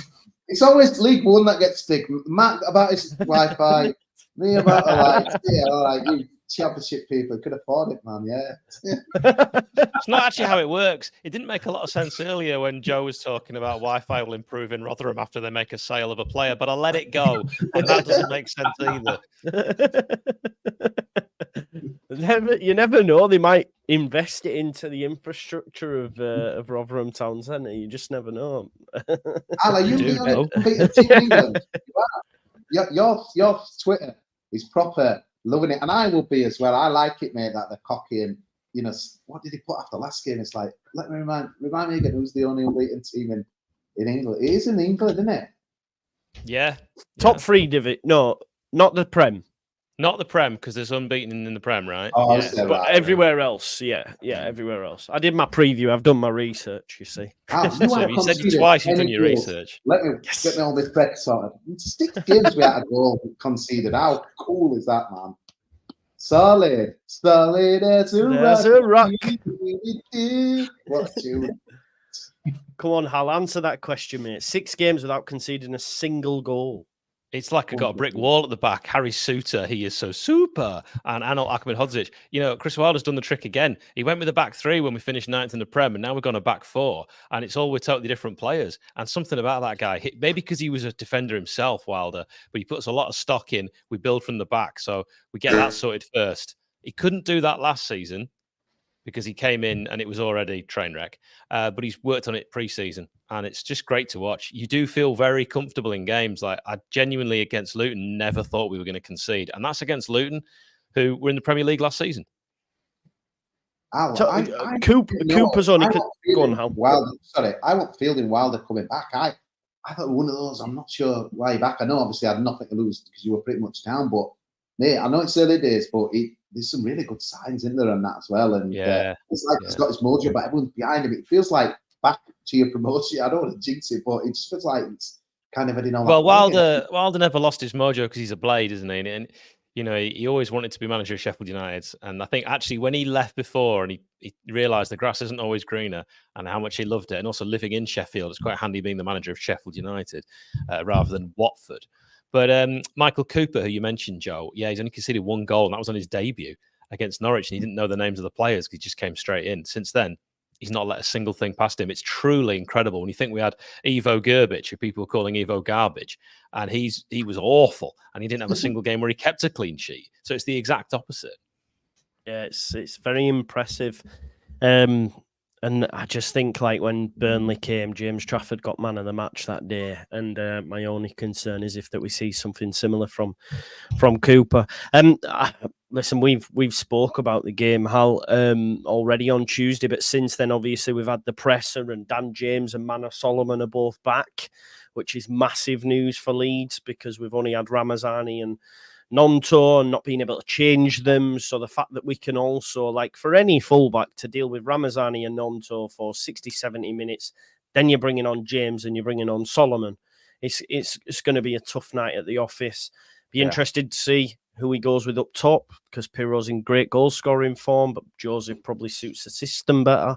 it's always League One that gets stick. Matt about his Wi-Fi, me about the lights. Yeah, all right, you championship people could afford it, man. Yeah. It's not actually how it works. It didn't make a lot of sense earlier when Joe was talking about Wi-Fi will improve in Rotherham after they make a sale of a player, but I let it go, and that doesn't make sense either. You never know. They might invest it into the infrastructure of Rotherham Town Centre. You just never know. Al, you team England? Your Twitter is proper. Loving it, and I will be as well. I like it, mate, that they're cocky and, you know, what did he put after last game? It's like, let me remind me again, who's the only unbeaten team in England? It is in England, isn't it? Yeah. Top 3 division. No, not the Prem. Not the Prem, because there's unbeaten in the Prem, right? Oh, yeah, but right, everywhere else, yeah, everywhere else. I did my preview. I've done my research, you see. So you said it twice, you've done your research. Let me get me all this bet sorted. 6 games we had a goal conceded. How cool is that, man? Solid as a rock. What a tune. Come on, Hal, answer that question, mate. 6 games without conceding a single goal. It's like I got a brick wall at the back. Harry Suter, he is so super. And Anil Ahmedhodzic. You know, Chris Wilder's done the trick again. He went with a back 3 when we finished 9th in the Prem, and now we've gone a back 4. And it's all with totally different players. And something about that guy, maybe because he was a defender himself, Wilder, but he puts a lot of stock in. We build from the back. So we get that sorted first. He couldn't do that last season because he came in and it was already train wreck. But he's worked on it pre-season, and it's just great to watch. You do feel very comfortable in games. Like, I genuinely, against Luton, never thought we were going to concede. And that's against Luton, who were in the Premier League last season. Cooper's only... Go on, Hal. I want Fielding Wilder coming back. I thought one of those, I'm not sure why you're back. I know, obviously, I had nothing to lose because you were pretty much down. But, mate, I know it's early days, but there's some really good signs in there on that as well. And it's like he's got his mojo, but everyone's behind him. It feels like back to your promotion. I don't want to jinx it, but it just feels like it's kind of heading on. Well, Wilder never lost his mojo because he's a blade, isn't he? And you know, he always wanted to be manager of Sheffield United. And I think actually when he left before and he realised the grass isn't always greener and how much he loved it, and also living in Sheffield, it's quite handy being the manager of Sheffield United rather than Watford. But Michael Cooper, who you mentioned, Joe, yeah, he's only conceded 1 goal, and that was on his debut against Norwich, and he didn't know the names of the players because he just came straight in. Since then, he's not let a single thing past him. It's truly incredible. When you think we had Ivo Gerbic, who people were calling Ivo Garbage, and he was awful, and he didn't have a single game where he kept a clean sheet. So it's the exact opposite. Yeah, it's very impressive. And I just think, like, when Burnley came, James Trafford got man of the match that day. And my only concern is if that we see something similar from Cooper. Listen, we've spoke about the game, Hal, already on Tuesday, but since then, obviously, we've had the presser, and Dan James and Manor Solomon are both back, which is massive news for Leeds because we've only had Ramazani and Nonto and not being able to change them. So the fact that we can also, like, for any fullback to deal with Ramazani and Nonto for 60, 70 minutes, then you're bringing on James and you're bringing on Solomon. It's going to be a tough night at the office. Be interested to see who he goes with up top because Pirro's in great goal scoring form, but Joseph probably suits the system better.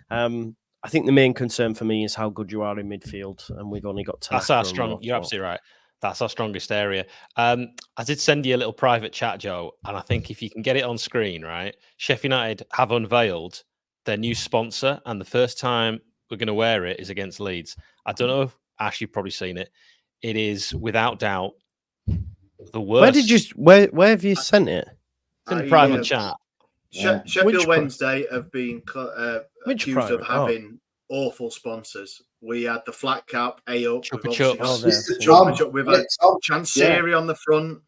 I think the main concern for me is how good you are in midfield, and we've only got Tanaka. That's our strong. You're absolutely right. That's our strongest area. I did send you a little private chat, Joe, and I think if you can get it on screen, right? Sheffield United have unveiled their new sponsor, and the first time we're going to wear it is against Leeds. I don't know if Ash, you've probably seen it. It is without doubt the worst. Where have you sent it? It's in the private chat. Sheffield Wednesday have been accused of private? having awful sponsors. We had the flat cap, A-Up. We've had Chansiri on the front.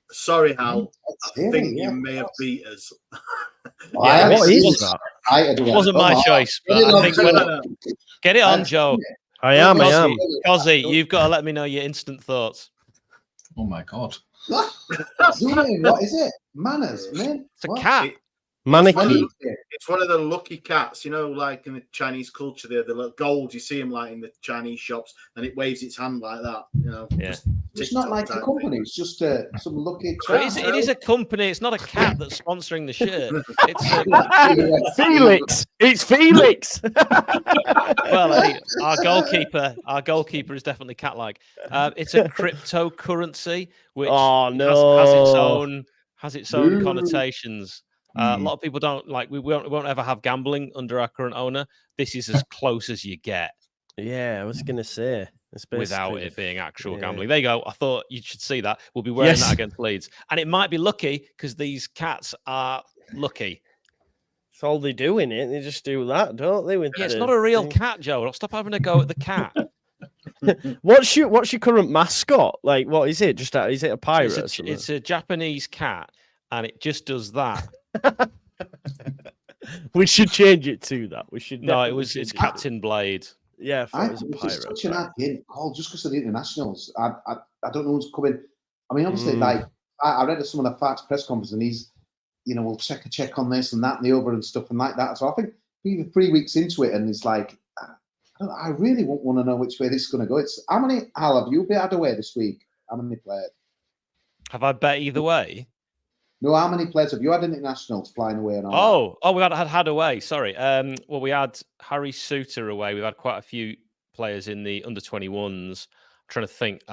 Sorry, Hal. I think you may have beat us. What is that? It wasn't my choice. But I think get it on, Joe. I am. Kosi, you've got to let me know your instant thoughts. Oh my God. What is it? Manners, man. It's a cat. Mannequin. It's one of the lucky cats, you know, like in the Chinese culture, the little gold you see them like in the Chinese shops, and it waves its hand like that. You know, it's not like a company; it's just some lucky cat. It is a company. It's not a cat that's sponsoring the shirt. It's Felix. It's Felix. Well, hey, our goalkeeper is definitely cat-like. It's a cryptocurrency, which has its own connotations. A lot of people don't like. We won't ever have gambling under our current owner. This is as close as you get. Yeah, I was going to say without it being actual gambling. There you go. I thought you should see that. We'll be wearing that against Leeds, and it might be lucky because these cats are lucky. That's all they do in it. They just do that, don't they? It's not a real cat, Joe. Stop having a go at the cat. What's your current mascot? Like, what is it? Just is it a pirate? It's a Japanese cat, and it just does that. We should change it to that. We should. No, it's Captain Blade. Yeah, I it was a pirate. It's such an ad game call just because of the internationals. I don't know who's coming. I mean, obviously, like I read some of the Fart's press conference, and he's, we'll check on this and that and the over and stuff and like that. So I think even 3 weeks into it, and it's like, I really won't want to know which way this is going to go. It's how many Al have you had away this week? How many players? Have I bet either way? No, how many players have you had internationals flying away? And all we had away. Sorry. Well, we had Harry Suter away. We've had quite a few players in the under 21s. I'm trying to think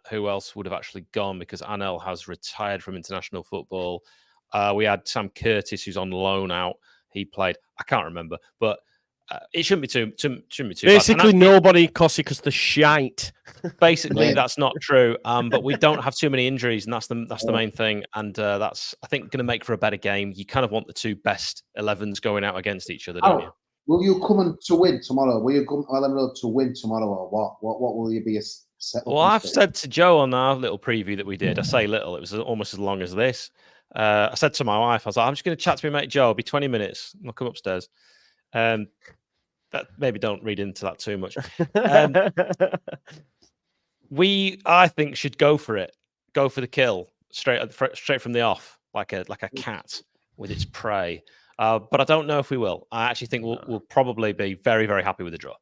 who else would have actually gone because Anel has retired from international football. We had Sam Curtis, who's on loan out. He played. I can't remember, but it shouldn't be too basically bad. Nobody, Kosi, because the shite. Basically, that's not true. But we don't have too many injuries, and that's the main thing. And that's, I think, going to make for a better game. You kind of want the two best 11s going out against each other, don't you? Will you come to win tomorrow? Will you come to Ellen Road to win tomorrow, or what? What will you be set up? Well, I've said to Joe on our little preview that we did. I say little; it was almost as long as this. I said to my wife, I was like, "I'm just going to chat to my mate Joe. It'll be 20 minutes. I'll come upstairs." That maybe don't read into that too much. We, I think, should go for it. Go for the kill straight from the off, like a cat with its prey. But I don't know if we will. I actually think we'll probably be very, very happy with the draw.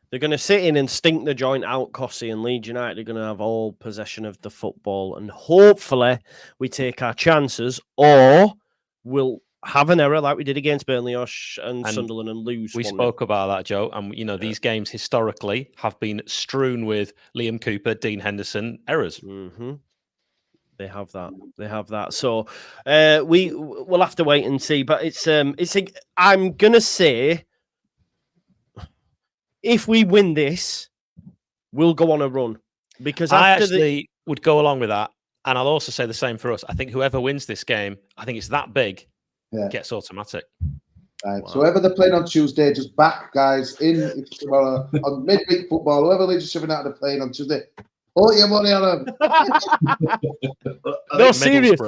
They're going to sit in and stink the joint out, Kosi, and Leeds United are going to have all possession of the football, and hopefully we take our chances, or we'll have an error like we did against Burnley and Sunderland and lose. We spoke about that, Joe. And, these games historically have been strewn with Liam Cooper, Dean Henderson errors. Mm-hmm. They have that. So we'll have to wait and see. But I'm going to say if we win this, we'll go on a run. Because I actually would go along with that. And I'll also say the same for us. I think whoever wins this game, I think it's that big, gets automatic. Right. Wow. So whoever they're playing on Tuesday, just back, guys, in tomorrow on midweek football. Whoever they're just shoving out of the plane on Tuesday, put your money on them. No, serious.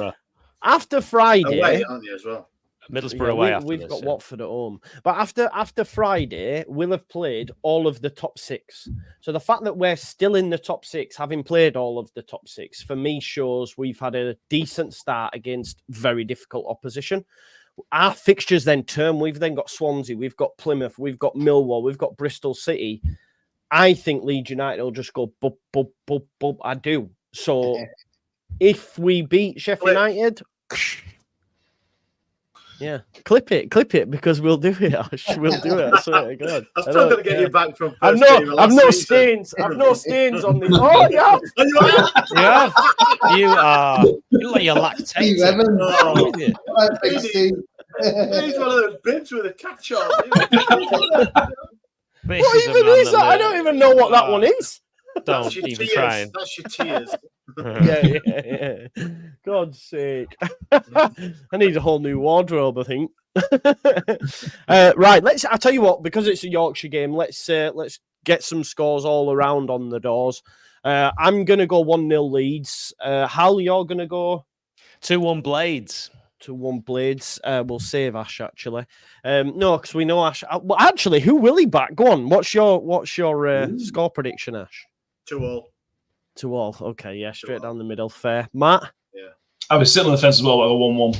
After Friday, away, aren't you, as well? Middlesbrough away. We've got Watford at home, but after Friday, we'll have played all of the top 6. So the fact that we're still in the top 6, having played all of the top 6, for me shows we've had a decent start against very difficult opposition. Our fixtures then turn. We've then got Swansea, we've got Plymouth, we've got Millwall, we've got Bristol City. I think Leeds United will just go bub, bub, bub, bub. I do. So if we beat Sheffield United. Yeah, clip it, because we'll do it. We'll do it. I swear to God. I'm still going to get you back from. I've no stains. I've no stains on this. Oh, yeah. You are. You like you're lactating. He's one of those bibs with a catch on. What even is that? I don't even know what that one is. Don't even try. That's your tears. Yeah. God's sake. I need a whole new wardrobe, I think. Right, I'll tell you what, because it's a Yorkshire game, let's get some scores all around on the doors. I'm gonna go 1-0 Leeds. Hal, you're gonna go 2-1 Blades. 2-1 Blades. We'll save Ash actually. No, because we know Ash. Well, actually, who will he back? Go on. What's your score prediction, Ash? 2-2. 2-2. Okay, yeah, straight down the middle. Fair. Matt? Yeah. I'll be sitting on the fence as well, but a 1-1.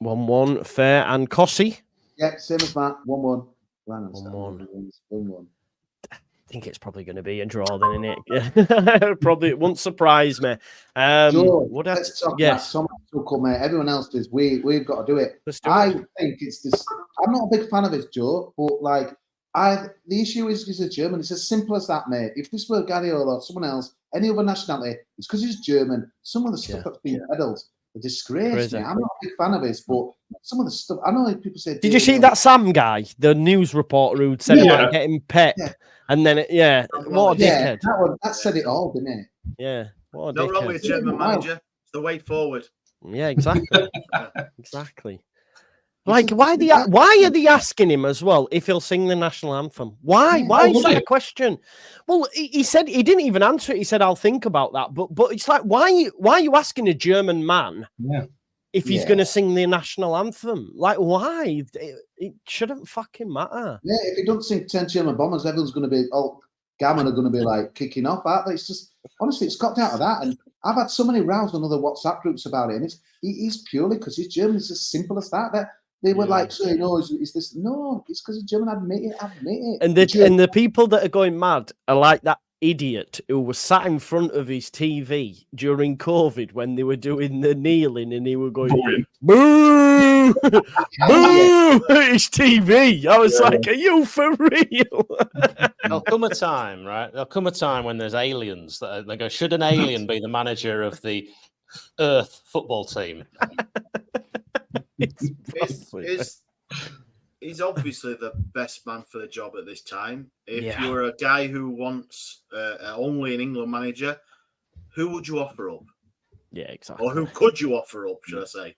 1-1. Fair. And Kosi? Yeah, same as Matt. 1-1. 1-1. I think it's probably going to be a draw then, isn't it? Probably it won't surprise me. Joe, let's talk about Thomas Tuchel, mate. Everyone else does. We've got to do it. I think it's this. I'm not a big fan of it, Joe, but the issue is he's a German. It's as simple as that, mate. If this were Guardiola or someone else, any other nationality, it's because he's German. Some of the stuff that's been peddled, a disgrace, mate. I'm not a big fan of this, but some of the stuff, I know people say. Did you see that Sam guy, the news reporter who said about getting Pep? Yeah. And then, what a dickhead. That said it all, didn't it? Yeah. What a dickhead. Not wrong with a German manager. It's the way forward. Yeah, exactly. Exactly. Like, why are they asking him as well if he'll sing the national anthem? Why? Why is that a question? Well, he said he didn't even answer it. He said, "I'll think about that." But it's like, why are you asking a German man if he's going to sing the national anthem? Like, why? It shouldn't fucking matter. Yeah, if he doesn't sing 10 German Bombers, everyone's going to be Gammon are going to be like kicking off, aren't they? It's just honestly, it's got out of that. And I've had so many rows on other WhatsApp groups about it, and he's purely because he's German. It's as simple as that. They were like saying, "No, is this?" No, it's because he's German. Admit it. And the people that are going mad are like that idiot who was sat in front of his TV during COVID when they were doing the kneeling, and he were going, "Boo, boo!" His TV. I was like, "Are you for real?" There'll come a time, right? There'll come a time when there's aliens that they go, "Should an alien be the manager of the Earth football team?" He's obviously the best man for the job at this time. If you're a guy who wants only an England manager, who would you offer up? Yeah, exactly. Or who could you offer up, should I say?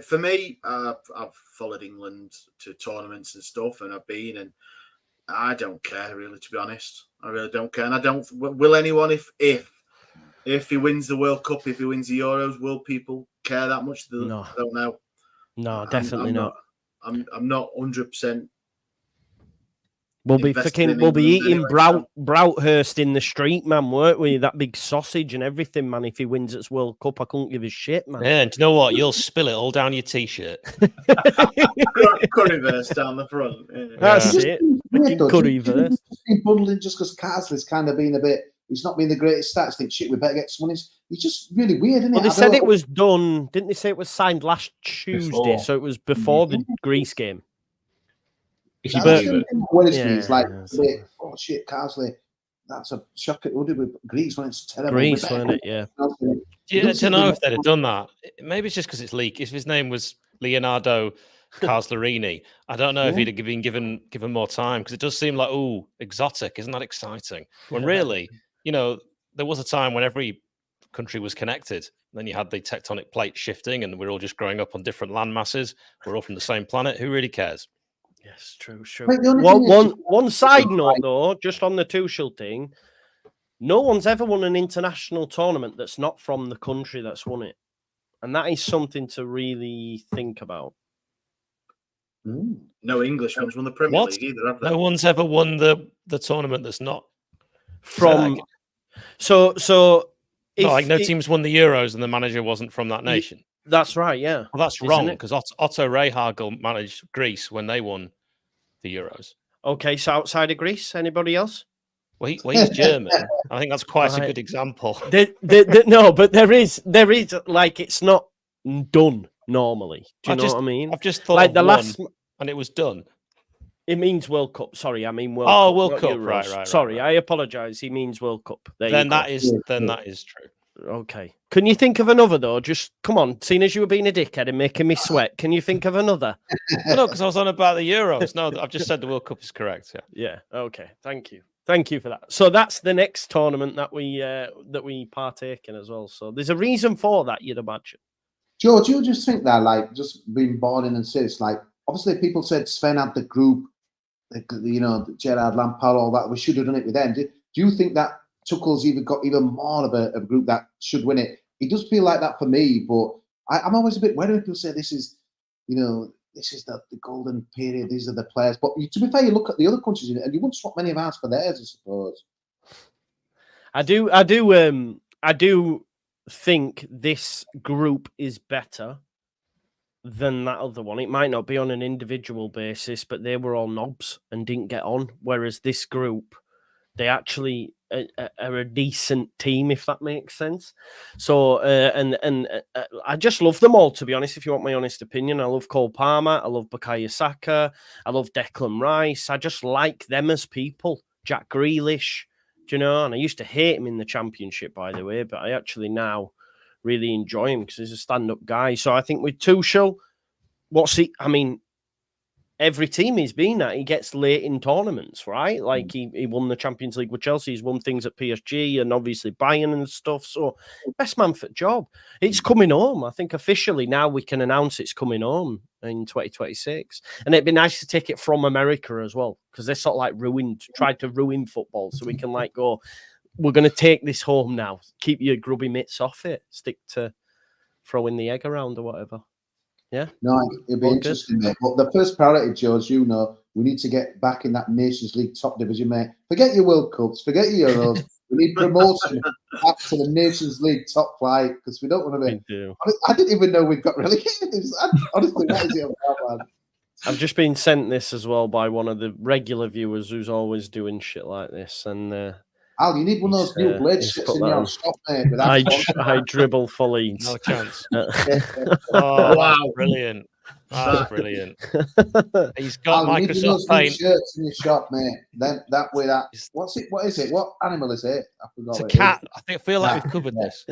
For me, I've followed England to tournaments and stuff, and I've been, and I don't care really, to be honest. I really don't care, and I don't. Will anyone, if he wins the World Cup, if he wins the Euros, will people care that much? No. I don't know. No, definitely not. I'm not 100%. We'll be eating Broughurst in the street, man, weren't we? That big sausage and everything, man. If he wins its World Cup, I couldn't give a shit, man. Yeah, and do you know what? You'll spill it all down your t-shirt. Curryverse down the front. That's it. Curryverse. Just been bundling just because Carsley's kind of been a bit. it's not been the greatest stats. Think shit, we better get someone. It's just really weird, isn't it? Well, they said it was done. Didn't they say it was signed last Tuesday? So it was before the Greece game. If you believe it. It's like, oh shit, Carsley. That's a shock. What did we? Greece when it's terrible. Greece, wasn't it? Yeah. Yeah, I don't know if they'd have done that. Maybe it's just because it's leak. If his name was Leonardo Carslerini, I don't know if he'd have been given more time, because it does seem like, oh, exotic. Isn't that exciting? When really, there was a time when every country was connected. Then you had the tectonic plate shifting, and we're all just growing up on different land masses. We're all from the same planet. Who really cares? Yes, true. One side note, though, just on the Tuchel thing, no one's ever won an international tournament that's not from the country that's won it. And that is something to really think about. No Englishman's won the Premier League either, have they? No one's ever won the tournament that's not from. So no team's won the Euros and the manager wasn't from that nation. That's right, yeah. Well, that's wrong, because Otto Rehhagel managed Greece when they won the Euros. Okay, so outside of Greece, anybody else? Well, he's German. I think that's quite a good example. No, but there is like, it's not done normally. Do you know what I mean? I've just thought like the last, and it was done. It means World Cup. Sorry, I mean World Cup. Oh, World Cup. Right. Sorry, I apologise. He means World Cup. That is true. Okay. Can you think of another, though? Just come on. Seeing as you were being a dickhead and making me sweat, can you think of another? Well, no, because I was on about the Euros. No, I've just said the World Cup is correct. Yeah. Okay. Thank you for that. So that's the next tournament that we partake in as well. So there's a reason for that, you'd imagine. George, you just think that, like, just being born in and says, like, obviously people said Sven had the group, Gerard Lampard, all that. We should have done it with them. Do you think that Tuchel's got even more of a group that should win it? It does feel like that for me, but I'm always a bit wary when people say this is the golden period. These are the players. But to be fair, you look at the other countries and you wouldn't swap many of ours for theirs, I suppose. I do think this group is better than that other one. It might not be on an individual basis, but they were all knobs and didn't get on. Whereas this group, they actually are a decent team, if that makes sense. So, I just love them all, to be honest, if you want my honest opinion. I love Cole Palmer. I love Bukayo Saka. I love Declan Rice. I just like them as people. Jack Grealish, do you know? And I used to hate him in the Championship, by the way, but I actually now really enjoy him because he's a stand-up guy. So I think with Tuchel, every team he's been at, he gets late in tournaments, right? Like he won the Champions League with Chelsea, he's won things at PSG and obviously Bayern and stuff. So best man for the job. It's coming home. I think officially now we can announce it's coming home in 2026. And it'd be nice to take it from America as well, because they're sort of like tried to ruin football. So we can like go, we're going to take this home now. Keep your grubby mitts off it. Stick to throwing the egg around or whatever. Yeah. No, it'll be interesting, mate. But the first priority, George, we need to get back in that Nations League top division, mate. Forget your World Cups, forget your Euros. We need promotion back to the Nations League top flight, because we don't want to be. I didn't even know we've got relegated. Honestly, that is it about, man. I've just been sent this as well by one of the regular viewers who's always doing shit like this, and Al, you need one of those new blade strips in your shop, mate. I dribble fully. No chance. Oh, wow. Brilliant. That's brilliant. He's got Al, Microsoft Paint. Shirts in your shop, mate. Then what is it? What animal is it? I forgot. It's a cat. I feel like we've covered this.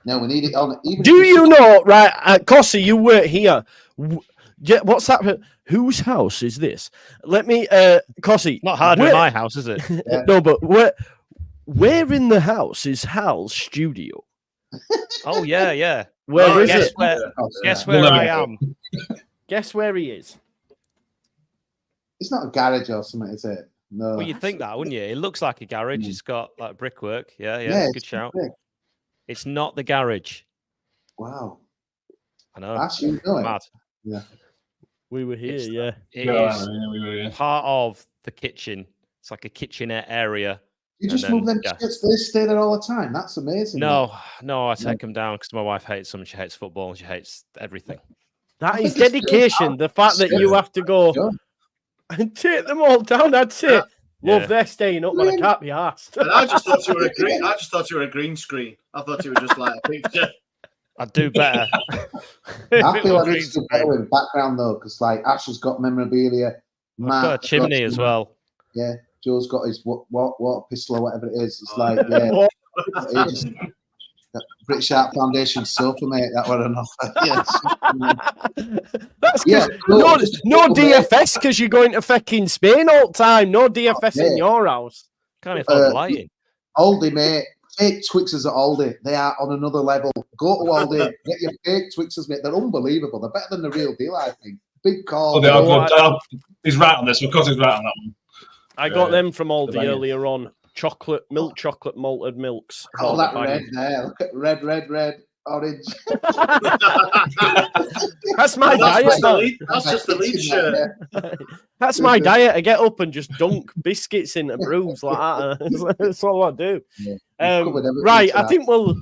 No, we need it on. Do you know, right, Kosi, you were here. What's that? Whose house is this? Let me, Kosi. Not hardly my house, is it? Yeah. No, but where in the house is Hal's studio? Oh, yeah. Where is it? Guess where I am. Guess where he is. It's not a garage or something, is it? No. Well, you'd think that, wouldn't you? It looks like a garage. It's got like brickwork. Yeah, good shout. Big. It's not the garage. Wow. I know. Actually, mad. Yeah. We were here, yeah. It is part of the kitchen. It's like a kitchenette area. You just move them shirts, they stay there all the time. That's amazing. No, I take them down because my wife hates them. She hates football and she hates everything. That is dedication. The fact that you have to go and take them all down, that's it. Love they're staying up, but I can't be asked. And I just thought you were a green. I just thought you were a green screen. I thought you were just like a picture. I'd do better. I feel like it's do better with background though, because like Ash has got memorabilia. I've got a chimney as well. Yeah, Joe's got his water pistol or whatever it is. It's like yeah, British Art Foundation sofa, mate. That were enough. That's no DFS because you're going to fucking Spain all the time. No DFS in your house. Can't afford the lighting. Aldi, mate. Fake Twixers at Aldi. They are on another level. Go to Aldi, get your fake Twixers, mate. They're unbelievable. They're better than the real deal, I think. Big call. He's right on this. Of course, he's right on that one. I got them from Aldi earlier on. Milk chocolate malted milks. Oh, that red there. Look at red, orange. That's my diet. That's just the lead shirt. That's my diet. I get up and just dunk biscuits into brews like that. That's all I do. Yeah. Right, I think we'll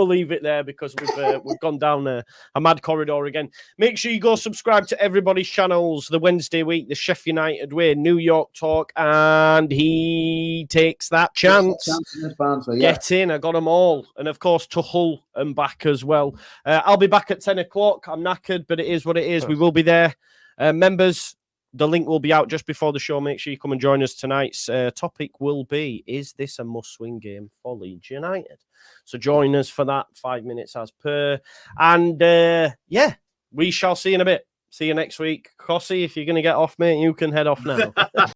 leave it there because we've gone down a mad corridor again. Make sure you go subscribe to everybody's channels. The Wednesday week, the Sheffield United way, New York talk, and he takes that chance. Get in, I got them all, and of course to Hull and back as well. I'll be back at 10 o'clock. I'm knackered, but it is what it is. We will be there. Members, the link will be out just before the show. Make sure you come and join us. Tonight's topic will be, is this a must-win game for Leeds United? So join us for that, 5 minutes as per. And we shall see you in a bit. See you next week. Kosi, if you're going to get off, mate, you can head off now.